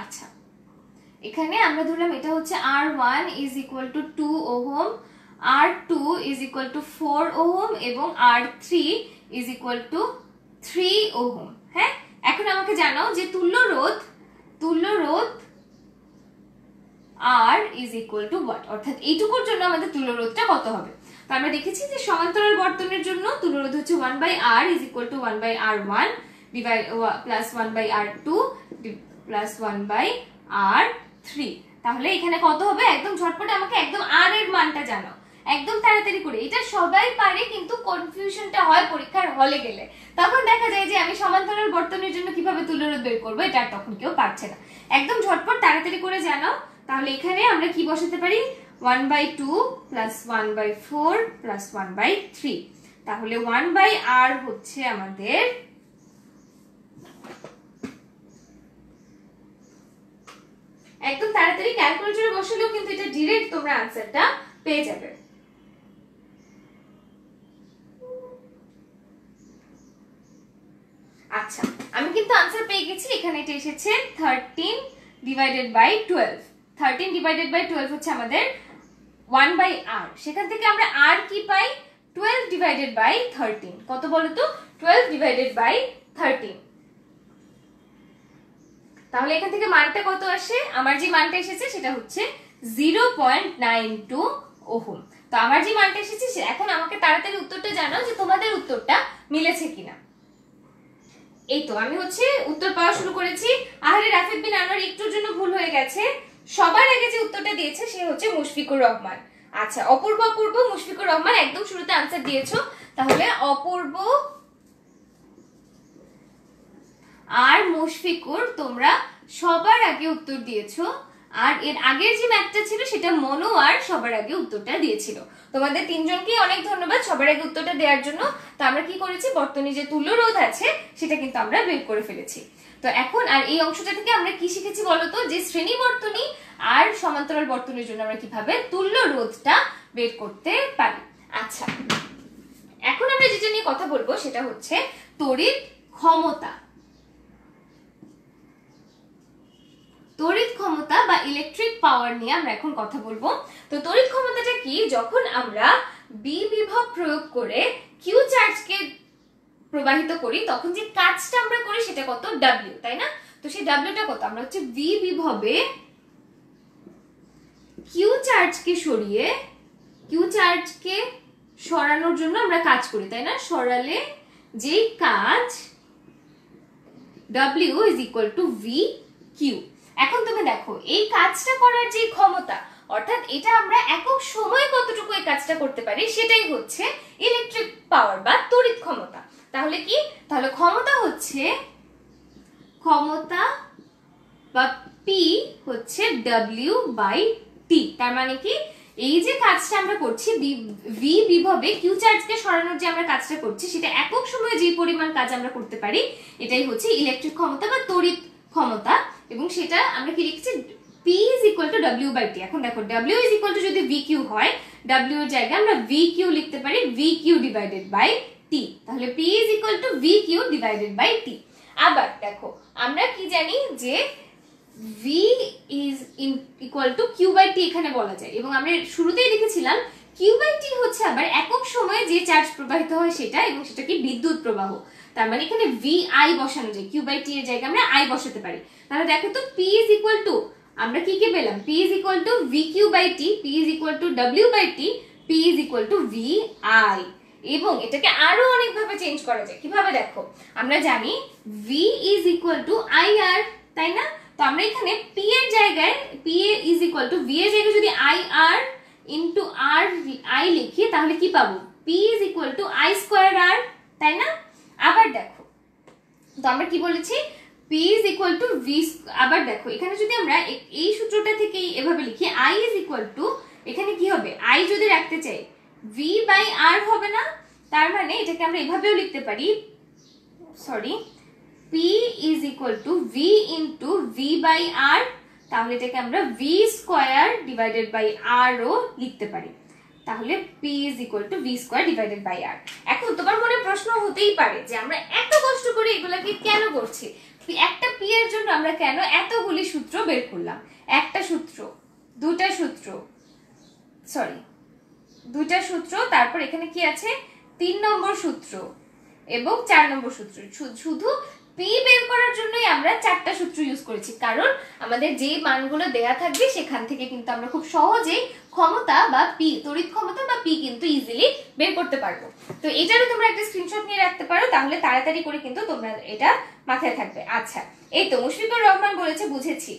আচ্ছা এখানে আমরা ধরলাম এটা হচ্ছে R1 is equal to 2 ohm, R2 is equal to 4 ohm এবং R3 is equal to 3 ohm. হ্যাঁ, এখন আমাকে জানাও যে তুল্য রোধ R is equal to what, অর্থাৎ এইটুকুর জন্য আমাদের তুল্য রোধটা কত হবে। তো আমরা দেখেছি যে সমান্তরাল বর্তনের জন্য তুল্য রোধ হচ্ছে 1/r is equal to 1/r1 plus 1/r2 plus 1/r3। তাহলে এখানে কত হবে, একদম ঝটপট আমাকে একদম r এর মানটা জানাও, একদম তাড়াতাড়ি করে। এটা সবাই পারে, কিন্তু কনফিউশনটা হয় পরীক্ষার হলে গেলে, তখন দেখা যায় যে আমি সমান্তরাল বর্তনের জন্য কিভাবে তুল্য রোধ বের করবো এটা তখন কেউ পারছে না। একদম ঝটপট তাড়াতাড়ি করে জানাও। তাহলে এখানে আমরা কি বসাতে পারি, 1/2 plus 1/4 plus 1/3। তাহলে 1/r হচ্ছে আমাদের একদম তাড়াতাড়ি ক্যালকুলেটরে বসালেও কিন্তু এটা ডিরেক্ট তোমরা আনসারটা পেয়ে যাবে। আচ্ছা, আমি কিন্তু আনসার পেয়ে গেছি। এখানে এটা এসেছে 13/12। 13/12 হচ্ছে আমাদের 1/r। সেখান থেকে আমরা r কি পাই, 12/13। কত বলো তো, 12/13। তাহলে এখান থেকে মানটা কত আসে, আমার যে মানটা এসেছে সেটা হচ্ছে 0.92 ওহম। তো আমার যে মানটা এসেছে, এখন আমাকে তাড়াতাড়ি উত্তরটা জানাও যে তোমাদের উত্তরটা মিলেছে কিনা। এই তো আমি হচ্ছে উত্তর পাওয়া শুরু করেছি। আহারে রাফিদ বিন আনোয়ার একটুর জন্য ভুল হয়ে গেছে, সবার আগে যে উত্তরটা দিয়েছে সে হচ্ছে মুশফিকুর রহমান। আচ্ছা, অপূর্ব মুশফিকুর রহমান একদম শুরুতে আনসার দিয়েছো। তাহলে অপূর্ব আর মুশফিকুর তোমরা সবার আগে উত্তর দিয়েছো। আর এর আগের যে ম্যাথটা ছিল সেটা মনোয়ার সবার আগে উত্তরটা দিয়েছিল। তোমাদের তিনজনকে অনেক ধন্যবাদ সবার আগে উত্তরটা দেওয়ার জন্য। তো আমরা কি করেছি, বর্তনী যে তুল্য রোধ আছে সেটা কিন্তু আমরা বের করে ফেলেছি। তো এখন আর এই অংশটা থেকে আমরা কি শিখেছি বলতো, যে শ্রেণী বর্তনী আর সমান্তরাল বর্তনীর জন্য আমরা কিভাবে তুল্য রোধটা বের করতে পারি। আচ্ছা, এখন আমরা যেটা নিয়ে কথা বলবো সেটা হচ্ছে তড়িৎ ক্ষমতা। তড়িৎ ক্ষমতা বা ইলেকট্রিক পাওয়ার নিয়ে আমরা এখন কথা বলবো। তো তড়িৎ ক্ষমতাটা কি, যখন আমরা বি বিভব প্রয়োগ করে কিউ চার্জকে প্রবাহিত করি তখন যে কাজটা আমরা করি সেটা কত, ডাব্লিউ, তাই না? তো সেই ডাব্লিউটা কত, আমরা হচ্ছে ভি বিভবে কিউ চার্জকে সরানোর জন্য আমরা কাজ করি, তাই না? সরালে যে কাজ W is equal to V Q. এখন তুমি দেখো এই কাজটা করার যে ক্ষমতা, অর্থাৎ এটা আমরা একক সময় কতটুকু এই কাজটা করতে পারি সেটাই হচ্ছে ইলেকট্রিক পাওয়ার বা তড়িৎ ক্ষমতা। তাহলে কি, তাহলে ক্ষমতা বা পি হচ্ছে ডাব্লিউ বাই টি। তার মানে কি, এই যে কাজটা আমরা করছি ভি বিভবে কিউ চার্জকে সরানোর যে আমরা কাজটা করছি সেটা একক সময়ে যে পরিমাণ কাজ আমরা করতে পারি এটাই হচ্ছে ইলেকট্রিক ক্ষমতা বা তড়িৎ ক্ষমতা। এবং সেটা আমরা কি লিখছি, P is equal to W by T। এখন দেখো W is equal to যদি VQ হয়, W এর জায়গায় আমরা VQ লিখতে পারি VQ divided by T। তাহলে P is equal to VQ divided by T। আবার দেখো আমরা কি জানি যে V is equal to Q by T এখানে বলা যায়, এবং আমরা শুরুতেই লিখেছিলাম Q by T হচ্ছে আবার একক সময়ে যে চার্জ প্রবাহিত হয় সেটা, এবং সেটা কি বিদ্যুৎ প্রবাহ। তার মানে এখানে ভি আই বসানো যায়, কিউ বাই টি এর জায়গায় আমরা আই বসাতে পারি। তাহলে দেখো তো পি ইজ ইকুয়াল টু, আমরা কি কি পেলাম, P is equal to V Q by T, P is equal to W by T, P is equal to V I. এবং এটাকে আরো অনেক ভাবে চেঞ্জ করা যায়। কিভাবে দেখো, আমরা জানি V is equal to I R, তাই না? তো আমরা এখানে পি এর জায়গায়, P is equal to V এর জায়গায় যদি I R into R I লিখি তাহলে কি পাবো, P is equal to I square R, তাই না? আবার দেখো, তো আমরা কি বলেছি, P is equal to V, আবার দেখো এখানে যদি আমরা এই সূত্রটা থেকে এভাবে লিখি আই ইজ ইকুয়াল টু, এখানে কি হবে, আই যদি রাখতে চাই ভি বাই আর হবে না? তার মানে এটাকে আমরা এভাবেও লিখতে পারি, sorry, P is equal to V into V by R, তাহলে এটাকে আমরা V square divided by R ও লিখতে পারি। তাহলে P is equal to V square divided by R. এখন তোমার মনে প্রশ্ন হতেই পারে যে আমরা এত কষ্ট করে এগুলাকে কেন করছি, একটা পি এর জন্য আমরা কেন এতগুলি সূত্র বের করলাম, একটা সূত্র, দুটা সূত্র, সরি দুটা সূত্র, তারপর এখানে কি আছে 3 নম্বর সূত্র এবং 4 নম্বর সূত্র। শুধু পি বের করার জন্যই আমরা 4টা সূত্র ইউজ করেছি, কারণ আমাদের যে মানগুলো দেয়া থাকবে সেখান থেকে কিন্তু আমরা খুব সহজেই ক্ষমতা বা পি, তড়িৎ ক্ষমতা বা পি কিন্তু ইজিলি বের করতে পারবো। তো এটারও তোমরা একটা স্ক্রিনশট নিয়ে রাখতে পারো, তাহলে তাড়াতাড়ি করে কিন্তু তোমরা এটা মাথায় থাকবে। আচ্ছা, এই তো মুশফিকুর রহমান বলেছে বুঝেছি।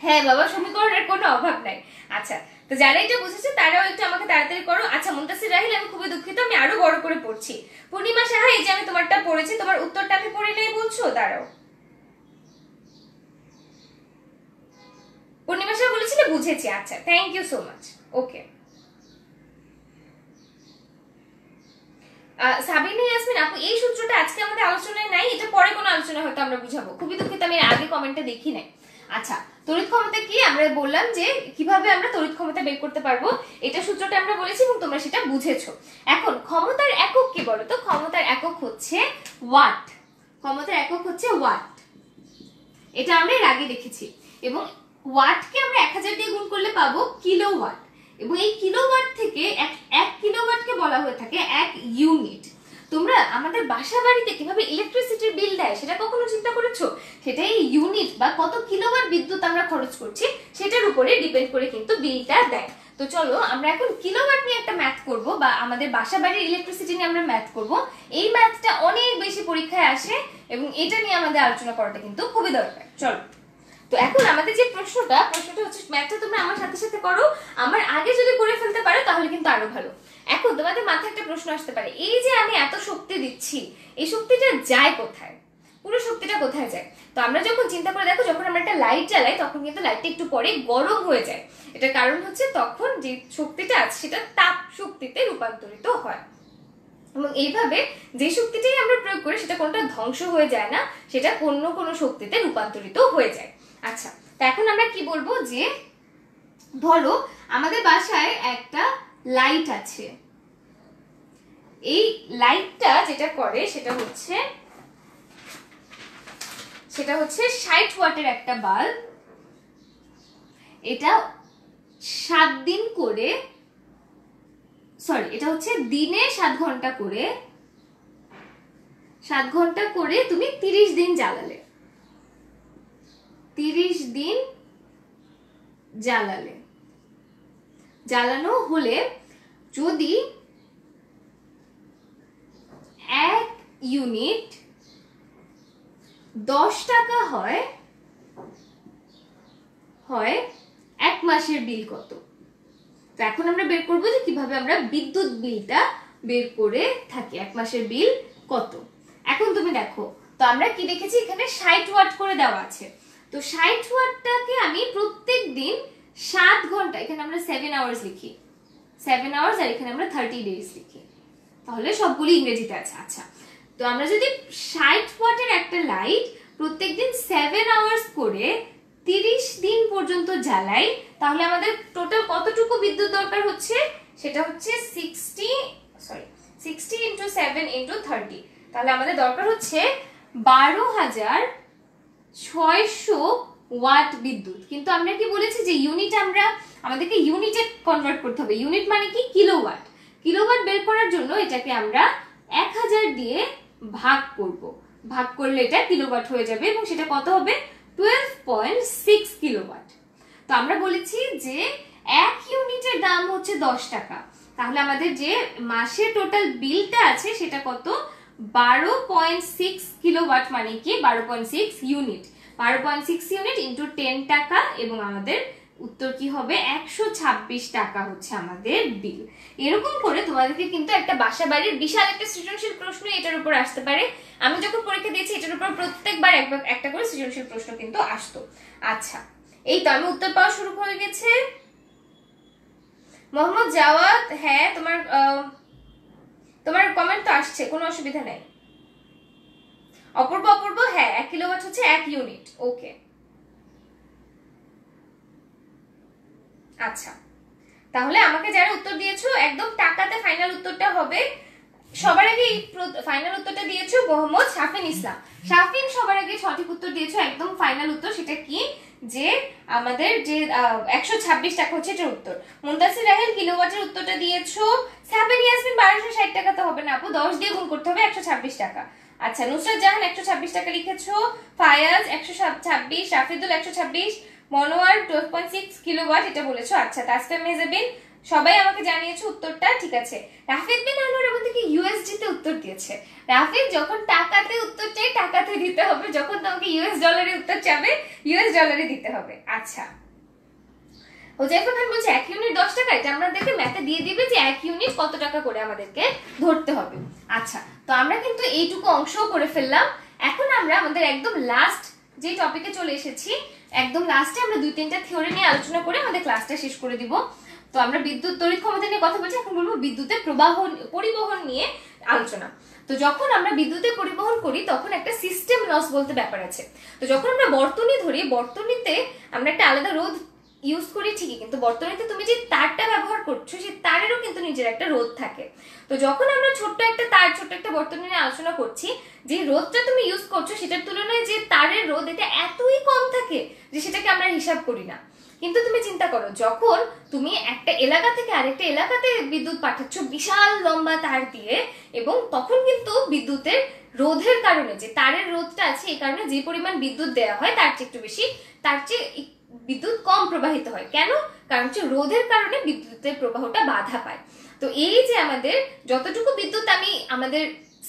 হ্যাঁ বাবা, সমীকরণের কোনো অভাব নাই। আচ্ছা, তো যারা এটা বুঝেছে তারাও একটু আমাকে তাড়াতাড়ি করো। আচ্ছা মুনতাসির রাহিল, আমি খুবই দুঃখিত, আমি আরো বড় করে পড়ছি। পূর্ণিমা সাহা, এই যে আমি তোমারটা পড়েছি, তোমার উত্তরটা আমি পড়ে নাই বলছো, দাঁড়াও। পূর্ণিমা সাহা বলেছিলে বুঝেছি, আচ্ছা থ্যাংক ইউ সো মাচ, ওকে। সাবিনা ইয়াসমিন আপু, এই সূত্রটা আজকে আমাদের আলোচনায় নাই, এটা পরে কোনো আলোচনা হয়তো আমরা বুঝাবো, খুবই দুঃখিত আমি আগে কমেন্টে দেখি নাই। আচ্ছা, তড়িৎ ক্ষমতা কি আমরা বললাম যে কিভাবে আমরা তড়িৎ ক্ষমতা বের করতে পারবো, এটা সূত্রটা আমরা বলেছি এবং তোমরা সেটা বুঝেছো। এখন ক্ষমতার একক কি বলো তো, ক্ষমতার একক হচ্ছে ওয়াট, ক্ষমতার একক হচ্ছে ওয়াট, এটা আমরা এর আগে দেখেছি। এবং ওয়াটকে আমরা 1000 দিয়ে গুণ করলে পাবো কিলোওয়াট, এবং এই কিলোওয়াট থেকে এক কিলোওয়াটকে বলা হয়ে থাকে 1 ইউনিট। তোমরা আমাদের বাসা বাড়িতে কিভাবে ইলেকট্রিসিটির বিল দেয় সেটা কখনো চিন্তা করেছো? সেটা এই ইউনিট বা কত কিলোওয়াট বিদ্যুৎ আমরা খরচ করছি সেটার উপরে ডিপেন্ড করে কিন্তু বিলটা দেয়। তো চলো আমরা এখন কিলোওয়াট নিয়ে একটা ম্যাথ করব, বা আমাদের বাসা বাড়ির ইলেকট্রিসিটি নিয়ে আমরা ম্যাথ করব। এই ম্যাথটা অনেক বেশি পরীক্ষায় আসে এবং এটা নিয়ে আমাদের আলোচনা করাটা কিন্তু খুবই দরকার। চলো, তো এখন আমাদের যে প্রশ্নটা হচ্ছে, ম্যাথটা তোমরা আমার সাথে সাথে করো, আমার আগে যদি করে ফেলতে পারো তাহলে কিন্তু আরো ভালো। এখন তোমাদের মাথায় একটা প্রশ্ন আসতে পারে, এই যে আমি এত শক্তি দিচ্ছি, এই শক্তিটা যায় কোথায়, পুরো শক্তিটা কোথায় যায়? তো আমরা যখন চিন্তা করে দেখো, যখন আমরা একটা লাইট জ্বালাই তখন কিন্তু লাইটটা একটু পরে গরম হয়ে যায়, এটার কারণ হচ্ছে তখন যে শক্তিটা আছে সেটা তাপ শক্তিতে রূপান্তরিত হয়। এবং এইভাবে যে শক্তিটাই আমরা প্রয়োগ করি সেটা কোনটা ধ্বংস হয়ে যায় না, সেটা কোনো শক্তিতে রূপান্তরিত হয়ে যায়। আচ্ছা, তো এখন আমরা কি বলবো, যে ধরো আমাদের বাসায় একটা লাইট আছে, এই লাইটটা যেটা করে সেটা হচ্ছে 60 ওয়াটের একটা বাল্ব। এটা 7 দিন করে, সরি এটা হচ্ছে দিনে 7 ঘন্টা করে, 7 ঘন্টা করে তুমি 30 দিন জ্বালালে, 30 দিন জ্বালালে, জ্বালানো হলে যদি 1 ইউনিট 10 টাকা হয় 1 মাসের বিল কত? তো এখন আমরা বের করবো যে কিভাবে আমরা বিদ্যুৎ বিলটা বের করে থাকি, 1 মাসের বিল কত। এখন তুমি দেখো, তো আমরা কি দেখেছি, এখানে 60 ওয়াট করে দেওয়া আছে, তো 60 ওয়াটটাকে আমি প্রত্যেক দিন 7 ঘন্টা, এখানে আমরা 7 আওয়ার্স লিখি, 7 আওয়ার্স, আর এখানে আমরা 30 ডেজ লিখি, তাহলে সবগুলি ইংরেজিতে আছে। আচ্ছা, তো আমরা যদি 60 ওয়াটের একটা লাইট প্রত্যেকদিন 7 আওয়ার্স করে 30 দিন পর্যন্ত জ্বালাই, তাহলে আমাদের টোটাল কতটুকু বিদ্যুৎ দরকার হচ্ছে, সেটা হচ্ছে 60 ইন্টু 7 ইন্টু 30, তাহলে আমাদের দরকার হচ্ছে 12,600 ওয়াট বিদ্যুৎ। কিন্তু আমরা কি বলেছি যে ইউনিট, আমাদেরকে ইউনিটে কনভার্ট করতে হবে, ইউনিট মানে কি কিলোওয়াট, কিলোওয়াট বের করার জন্য এটাকে আমরা 1000 দিয়ে ভাগ করলে এটা কিলোওয়াট হয়ে যাবে এবং সেটা কত হবে 12.6 কিলোওয়াট। তো আমরা বলেছি যে 1 ইউনিটের দাম হচ্ছে 10 টাকা, তাহলে আমাদের যে মাসে টোটাল বিলটা আছে সেটা কত 12.6 কিলোওয়াট, মানে কি 12.6 ইউনিট, 12.6 ইউনিট ইন্টু 10 টাকা, এবং আমাদের উত্তর কি হবে 126 টাকা হচ্ছে আমাদের বিল। এরকম করে তোমাদেরকে কিন্তু একটা বাসা বাড়ির বিশাল একটা সৃজনশীল প্রশ্ন এটার উপর আসতে পারে। আমি যখন পরীক্ষা দিয়েছি এটার উপর প্রত্যেকবার একটা করে সৃজনশীল প্রশ্ন কিন্তু আসতো। আচ্ছা, এই তো আমি উত্তর পাওয়া শুরু হয়ে গেছে। মোহাম্মদ জাওয়াদ, হ্যাঁ তোমার কমেন্ট তো আসছে, কোনো অসুবিধা নেই। অপূর্ব, হ্যাঁ 1 কিলোওয়াট হচ্ছে 1 ইউনিট। ওকে, আচ্ছা, তাহলে আমাকে যারা উত্তর দিয়েছো একদম টাকাতে ফাইনাল উত্তরটা হবে। সবার আগে ফাইনাল উত্তরটা দিয়েছো মোহাম্মদ শাফিন ইসলাম। শাফিন সবার আগে সঠিক উত্তর দিয়েছো, একদম ফাইনাল উত্তর সেটা কি, যে আমাদের যে 126 টাকা হচ্ছে এটার উত্তর। মুনতাসির রাহেল কিলোওয়াটের উত্তরটা দিয়েছো। সাবিনা ইয়াসমিন 1260 টাকা তো হবে না আপু, 10 দিয়ে গুণ করতে হবে 126 টাকা। আচ্ছা, নুসরাত জাহান 126 টাকা লিখেছো। ফায়াজ 126, রাফিদুল 126, মনোয়ার 12.6 কিলোওয়াট এটা বলেছো। আচ্ছা, তাসফিয়া মেহজাবিন সবাই আমাকে জানিয়েছো উত্তরটা ঠিক আছে। রাফিদ বিন আনোয়ার এর মধ্যে কি ইউএসডি তে উত্তর দিয়েছে। রাফিদ যখন টাকাতে উত্তর চাই টাকাতে দিতে হবে, যখন তোমাকে ইউএস ডলারে উত্তর চাবে ইউএস ডলারে দিতে হবে। আচ্ছা, হোজাইফা খান বলছে 1 ইউনিট 10 টাকা, এটা আমাদেরকে ম্যাথে দিয়ে দিবে যে 1 ইউনিট কত টাকা করে আমাদেরকে ধরতে হবে। আচ্ছা, তো আমরা কিন্তু এইটুকু অংশও করে ফেললাম। এখন আমরা আমাদের একদম লাস্ট যে টপিকে চলে এসেছি, একদম লাস্টে আমরা 2-3টা থিওরি নিয়ে আলোচনা করে আমাদের ক্লাসটা শেষ করে দিব। তো আমরা বিদ্যুৎ তড়িৎ ক্ষমতা নিয়ে কথা বলছি, এখন বলবো বিদ্যুতের পরিবহন নিয়ে আলোচনা। তো যখন আমরা বিদ্যুতের পরিবহন করি তখন একটা সিস্টেম লস বলতে ব্যাপার আছে। তো যখন আমরা বর্তনী ধরি, বর্তনীতে আমরা একটা আলাদা রোধ ইউজ করি ঠিকই, কিন্তু বর্তনীতে তুমি যে তারটা ব্যবহার করছো সেই তারেরও কিন্তু নিজের একটা রোধ থাকে। তো যখন আমরা ছোট্ট একটা বর্তনী নিয়ে আলোচনা করছি, যে রোধটা তুমি ইউজ করছো সেটার তুলনায় যে তারের রোধ এটা এতই কম থাকে যে সেটাকে আমরা হিসাব করি না। কিন্তু তুমি চিন্তা করো, যখন তুমি একটা এলাকা থেকে আরেকটা এলাকাতে বিদ্যুৎ পাঠাচ্ছ বিশাল লম্বা তার দিয়ে, এবং তখন কিন্তু বিদ্যুতের রোধের কারণে, যে তারের রোধটা আছে এই কারণে যে পরিমাণ বিদ্যুৎ দেওয়া হয় তার চেয়ে একটু বেশি, তার চেয়ে বিদ্যুৎ কম প্রবাহিত হয়। কেন? কারণ হচ্ছে রোধের কারণে বিদ্যুতের প্রবাহটা বাধা পায়। তো এই যে আমাদের যতটুকু বিদ্যুৎ আমি আমাদের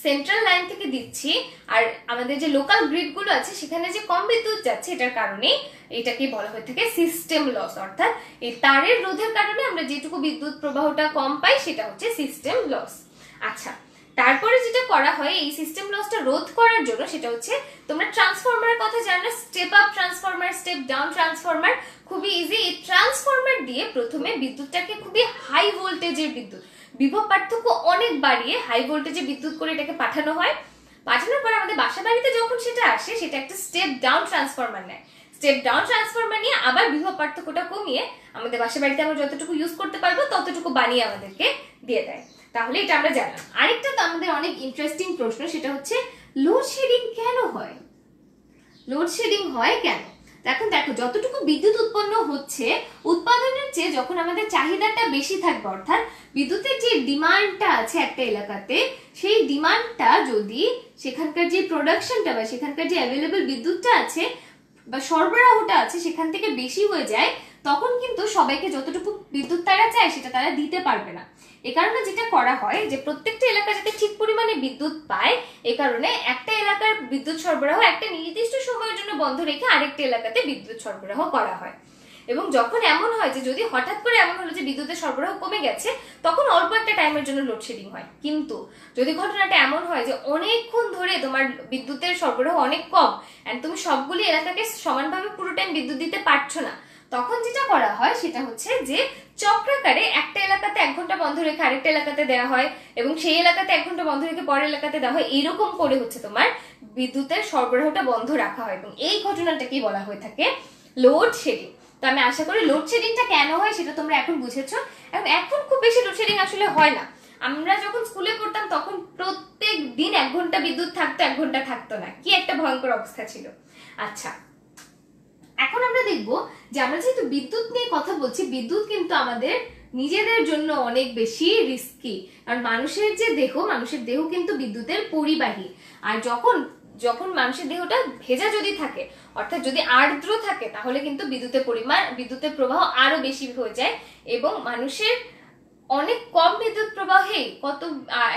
সেন্ট্রাল লাইন থেকে দিচ্ছি আর আমাদের যে লোকাল গ্রিড গুলো আছে সেখানে যে কম বিদ্যুৎ যাচ্ছে, এটার কারণে এটাকে বলা হয়ে থাকে সিস্টেম লস। অর্থাৎ এই তারের রোধের কারণে আমরা যেটুকু বিদ্যুৎ প্রবাহটা কম পাই সেটা হচ্ছে সিস্টেম লস। আচ্ছা, তারপরে যেটা করা হয় এই সিস্টেম লসটা রোধ করার জন্য, সেটা হচ্ছে তোমরা ট্রান্সফরমারের কথা জানো, step up transformer, step down transformer, খুবই ইজি। এই ট্রান্সফরমার দিয়ে প্রথমে বিদ্যুৎটাকে খুবই হাই ভোল্টেজের বিদ্যুৎ, বিভব পার্থক্য অনেক বাড়িয়ে হাই ভোল্টেজে বিদ্যুৎ করে এটাকে পাঠানো হয়। পাঠানোর পর আমাদের বাসা বাড়িতে যখন সেটা আসে সেটা একটা স্টেপ ডাউন ট্রান্সফরমার নেয়। স্টেপ ডাউন ট্রান্সফরমার নিয়ে আবার বিভব পার্থক্যটা কমিয়ে আমাদের বাসা বাড়িতে আমরা যতটুকু ইউজ করতে পারবো ততটুকু বানিয়ে আমাদেরকে দিয়ে দেয়। তাহলে এটা আমরা জানলাম। আরেকটা তো আমাদের অনেক ইন্টারেস্টিং প্রশ্ন, সেটা হচ্ছে লোডশেডিং কেন হয়? লোডশেডিং হয় কেন? এখন দেখো, যতটুকু বিদ্যুৎ উৎপন্ন হচ্ছে উৎপাদনের চেয়ে যখন আমাদের চাহিদাটা বেশি থাকবে, অর্থাৎ বিদ্যুতের যে ডিমান্ডটা আছে একটা এলাকাতে, সেই ডিমান্ডটা যদি সেখানকার যে প্রোডাকশনটা বা সেখানকার যে অ্যাভেলেবল বিদ্যুৎটা আছে বা সরবরাহটা আছে সেখান থেকে বেশি হয়ে যায়, তখন কিন্তু সবাইকে যতটুকু বিদ্যুৎ তারা চায় সেটা তারা দিতে পারবে না। এ কারণে যেটা করা হয় যে প্রত্যেকটা এলাকা যাতে ঠিক পরিমাণে বিদ্যুৎ পায়, এ কারণে একটা এলাকার বিদ্যুৎ সরবরাহ একটা নির্দিষ্ট সময়ের জন্য বন্ধ রেখে আরেকটা এলাকাতে বিদ্যুৎ সরবরাহ করা হয়। এবং যখন এমন হয় যে যদি হঠাৎ করে এমন হলো যে বিদ্যুতের সরবরাহ কমে গেছে, তখন অল্প একটা টাইমের জন্য লোডশেডিং হয়। কিন্তু যদি ঘটনাটা এমন হয় যে অনেকক্ষণ ধরে তোমার বিদ্যুতের সরবরাহ অনেক কম এন্ড তুমি সবগুলি এলাকাকে সমানভাবে পুরো টাইম বিদ্যুৎ দিতে পারছো না, তখন যেটা করা হয় সেটা হচ্ছে যে চক্রাকারে একটা এলাকাতে 1 ঘন্টা বন্ধ রেখে আরেকটা এলাকাতে দেওয়া হয়, এবং সেই এলাকাতে 1 ঘন্টা বন্ধ রেখে পরের এলাকাতে দেওয়া হয়। এইরকম করে হচ্ছে তোমার বিদ্যুতের সরবরাহটা বন্ধ রাখা হয়, এবং এই ঘটনাটাকেই বলা হয়ে থাকে লোডশেডিং। তো আমি আশা করি লোডশেডিংটা কেন হয় সেটা তোমরা এখন বুঝেছো। এখন খুব বেশি লোডশেডিং আসলে হয় না। আমরা যখন স্কুলে পড়তাম তখন প্রত্যেক দিন 1 ঘন্টা বিদ্যুৎ থাকতো, 1 ঘন্টা থাকতো না, কি একটা ভয়ঙ্কর অবস্থা ছিল। আচ্ছা, এখন আমরা দেখবো যে আমরা যেহেতু বিদ্যুৎ নিয়ে কথা বলছি, বিদ্যুৎ কিন্তু আমাদের নিজেদের জন্য অনেক বেশি রিস্কি। কারণ মানুষের দেহ কিন্তু বিদ্যুতের পরিবাহী। আর যখন মানুষের দেহটা ভেজা যদি থাকে, অর্থাৎ যদি আর্দ্র থাকে, তাহলে কিন্তু বিদ্যুতের প্রবাহ আরো বেশি হয়ে যায় এবং মানুষের অনেক কম বিদ্যুৎ প্রবাহে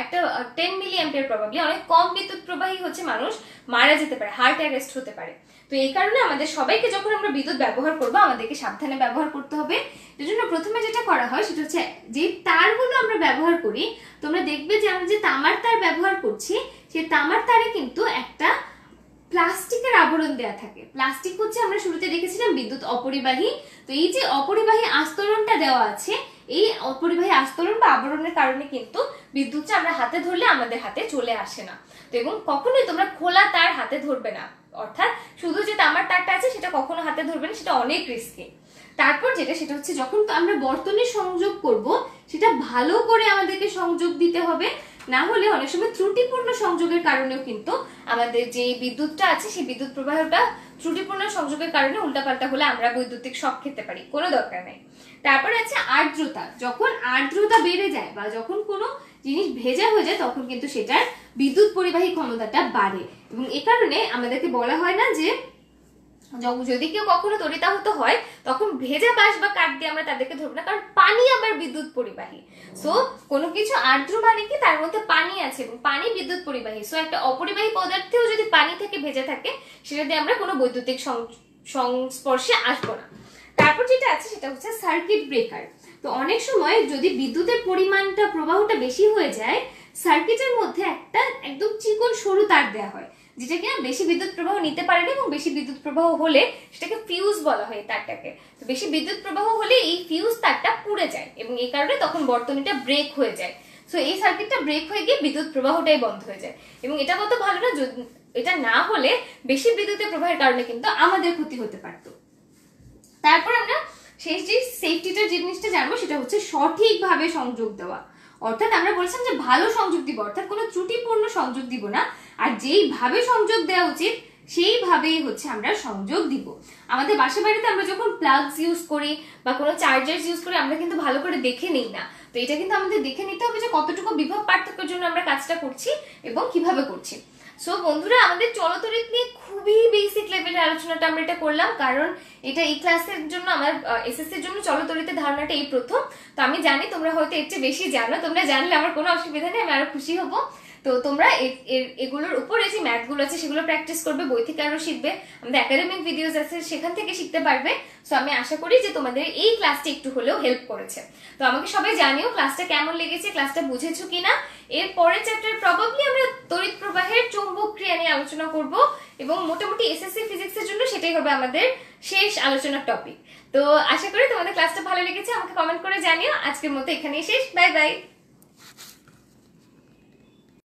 একটা 10 মিলি অ্যাম্পিয়ার প্রবাবলি অনেক কম বিদ্যুৎ প্রবাহী হচ্ছে মানুষ মারা যেতে পারে, হার্ট অ্যারেস্ট হতে পারে। তো এই কারণে আমাদের সবাইকে যখন আমরা বিদ্যুৎ ব্যবহার করবো আমাদেরকে সাবধানে ব্যবহার করতে হবে। এর জন্য প্রথমে যেটা করা হয় সেটা হচ্ছে যে তারগুলো আমরা ব্যবহার করি, তোমরা দেখবে যে আমরা যে তামার তার ব্যবহার করছি সেই তামার তারে কিন্তু একটা প্লাস্টিকের আবরণ দেয়া থাকে। প্লাস্টিক হচ্ছে আমরা শুরুতে দেখেছিলাম বিদ্যুৎ অপরিবাহী। তো এই যে অপরিবাহী আস্তরণটা দেওয়া আছে, এই অপরিবাহী আস্তরণ বা আবরণের কারণে কিন্তু বিদ্যুৎটা আমরা হাতে ধরলে আমাদের হাতে চলে আসে না। তো এবং কখনোই তোমরা খোলা তার হাতে ধরবে না, অর্থাৎ শুধু যে তামার তারটা আছে সেটা কখনো হাতে ধরবে না, সেটা অনেক রিস্কি। তারপর সেটা হচ্ছে যখন আমরা বর্তনী সংযোগ করব সেটা ভালো করে আমাদেরকে সংযোগ দিতে হবে, না হলে অনেক সময় ত্রুটিপূর্ণ সংযোগের কারণেও কিন্তু আমাদের যে বিদ্যুৎটা আছে সেই বিদ্যুৎ প্রবাহটা ত্রুটিপূর্ণ সংযোগের কারণে উল্টাপাল্টা হলে আমরা বৈদ্যুতিক শক খেতে পারি, কোনো দরকার নেই। তারপরে আছে আর্দ্রতা। যখন আর্দ্রতা বেড়ে যায় বা যখন কোনো জিনিস ভেজা হয়ে যায় তখন কিন্তু সেটার বিদ্যুৎ পরিবাহী ক্ষমতাটা বাড়ে এবং এ কারণে আমাদেরকে বলা হয় না যে যদি কেউ কখনো তড়িতাহত হয় তখন ভেজা বাঁশ বা কাঠ দিয়ে আমরা তাদেরকে ধরবো না, কারণ পানি আবার বিদ্যুৎ পরিবাহী। সো কোনো কিছু আর্দ্র মানে কি তার মধ্যে পানি আছে এবং পানি বিদ্যুৎ পরিবাহী। সো একটা অপরিবাহী পদার্থেও যদি পানি থেকে ভেজা থাকে সেটা দিয়ে আমরা কোনো বৈদ্যুতিক সংস্পর্শে আসবো না। তারপর যেটা আছে সেটা হচ্ছে সার্কিট ব্রেকার। তো অনেক সময় যদি বিদ্যুতের প্রবাহটা বেশি হয়ে যায়, সার্কিটের মধ্যে একটা একদম চিকন সরু তার দেওয়া হয় যেটা কিনা বেশি বিদ্যুৎ প্রবাহ নিতে পারে না এবং বেশি বিদ্যুৎ প্রবাহ হলে সেটাকে ফিউজ বলা হয় তারটাকে। তো বেশি বিদ্যুৎ প্রবাহ হলে এই ফিউজ তারটা পুড়ে যায় এবং এই কারণে তখন বর্তনীটা ব্রেক হয়ে যায়। সো এই সার্কিটটা ব্রেক হয়ে গিয়ে বিদ্যুৎ প্রবাহটাই বন্ধ হয়ে যায় এবং এটা কত ভালো না, এটা না হলে বেশি বিদ্যুতের প্রবাহের কারণে কিন্তু আমাদের ক্ষতি হতে পারতো। তারপর আমরা শেষ যে সেফটিটার জিনিসটা জানবো সেটা হচ্ছে সঠিকভাবে সংযোগ দেওয়া। অর্থাৎ আমরা বলছিলাম যে ভালো সংযোগ দিব, অর্থাৎ কোনো ত্রুটিপূর্ণ সংযোগ দিব না, আর যেইভাবে সংযোগ দেওয়া উচিত সেইভাবেই হচ্ছে আমরা সংযোগ দিব। আমাদের বাসা বাড়িতে আমরা যখন প্লাগস ইউজ করি বা কোনো চার্জার ইউজ করি আমরা কিন্তু ভালো করে দেখে নিই না। তো এটা কিন্তু আমাদের দেখে নিতে হবে যে কতটুকু বিভব পার্থক্যের জন্য আমরা কাজটা করছি এবং কিভাবে করছি। সো বন্ধুরা, আমাদের চলতরিৎ নিয়ে খুবই বেসিক লেভেলের আলোচনাটা আমরা এটা করলাম, কারণ এটা এই ক্লাসের জন্য আমার এসএসসির জন্য চলতরিতের ধারণাটা এই প্রথম। তো আমি জানি তোমরা হয়তো এর চেয়ে বেশি জানো, তোমরা জানলে আমার কোনো অসুবিধা নেই, আমি আরো খুশি হব। তো তোমরা এগুলোর উপরে যে ম্যাথগুলো আছে সেগুলো প্র্যাকটিস করবে, বই থেকে আরো শিখবে, আমাদের একাডেমিক ভিডিওস আছে সেখান থেকে শিখতে পারবে। সো আমি আশা করি যে তোমাদের এই ক্লাসটা একটু হলেও হেল্প করেছে। তো আমাকে সবাই জানিও ক্লাসটা কেমন লেগেছে, ক্লাসটা বুঝেছো কিনা। এর পরের চ্যাপ্টার প্রবাবলি আমরা তড়িৎ প্রবাহের চৌম্বক ক্রিয়া নিয়ে আলোচনা করব এবং মোটামুটি এসএসসি ফিজিক্সের জন্য সেটাই হবে আমাদের শেষ আলোচনার টপিক। তো আশা করি তোমাদের ক্লাসটা ভালো লেগেছে, আমাকে কমেন্ট করে জানিও। আজকের মতো এখানেই শেষ, বাই বাই।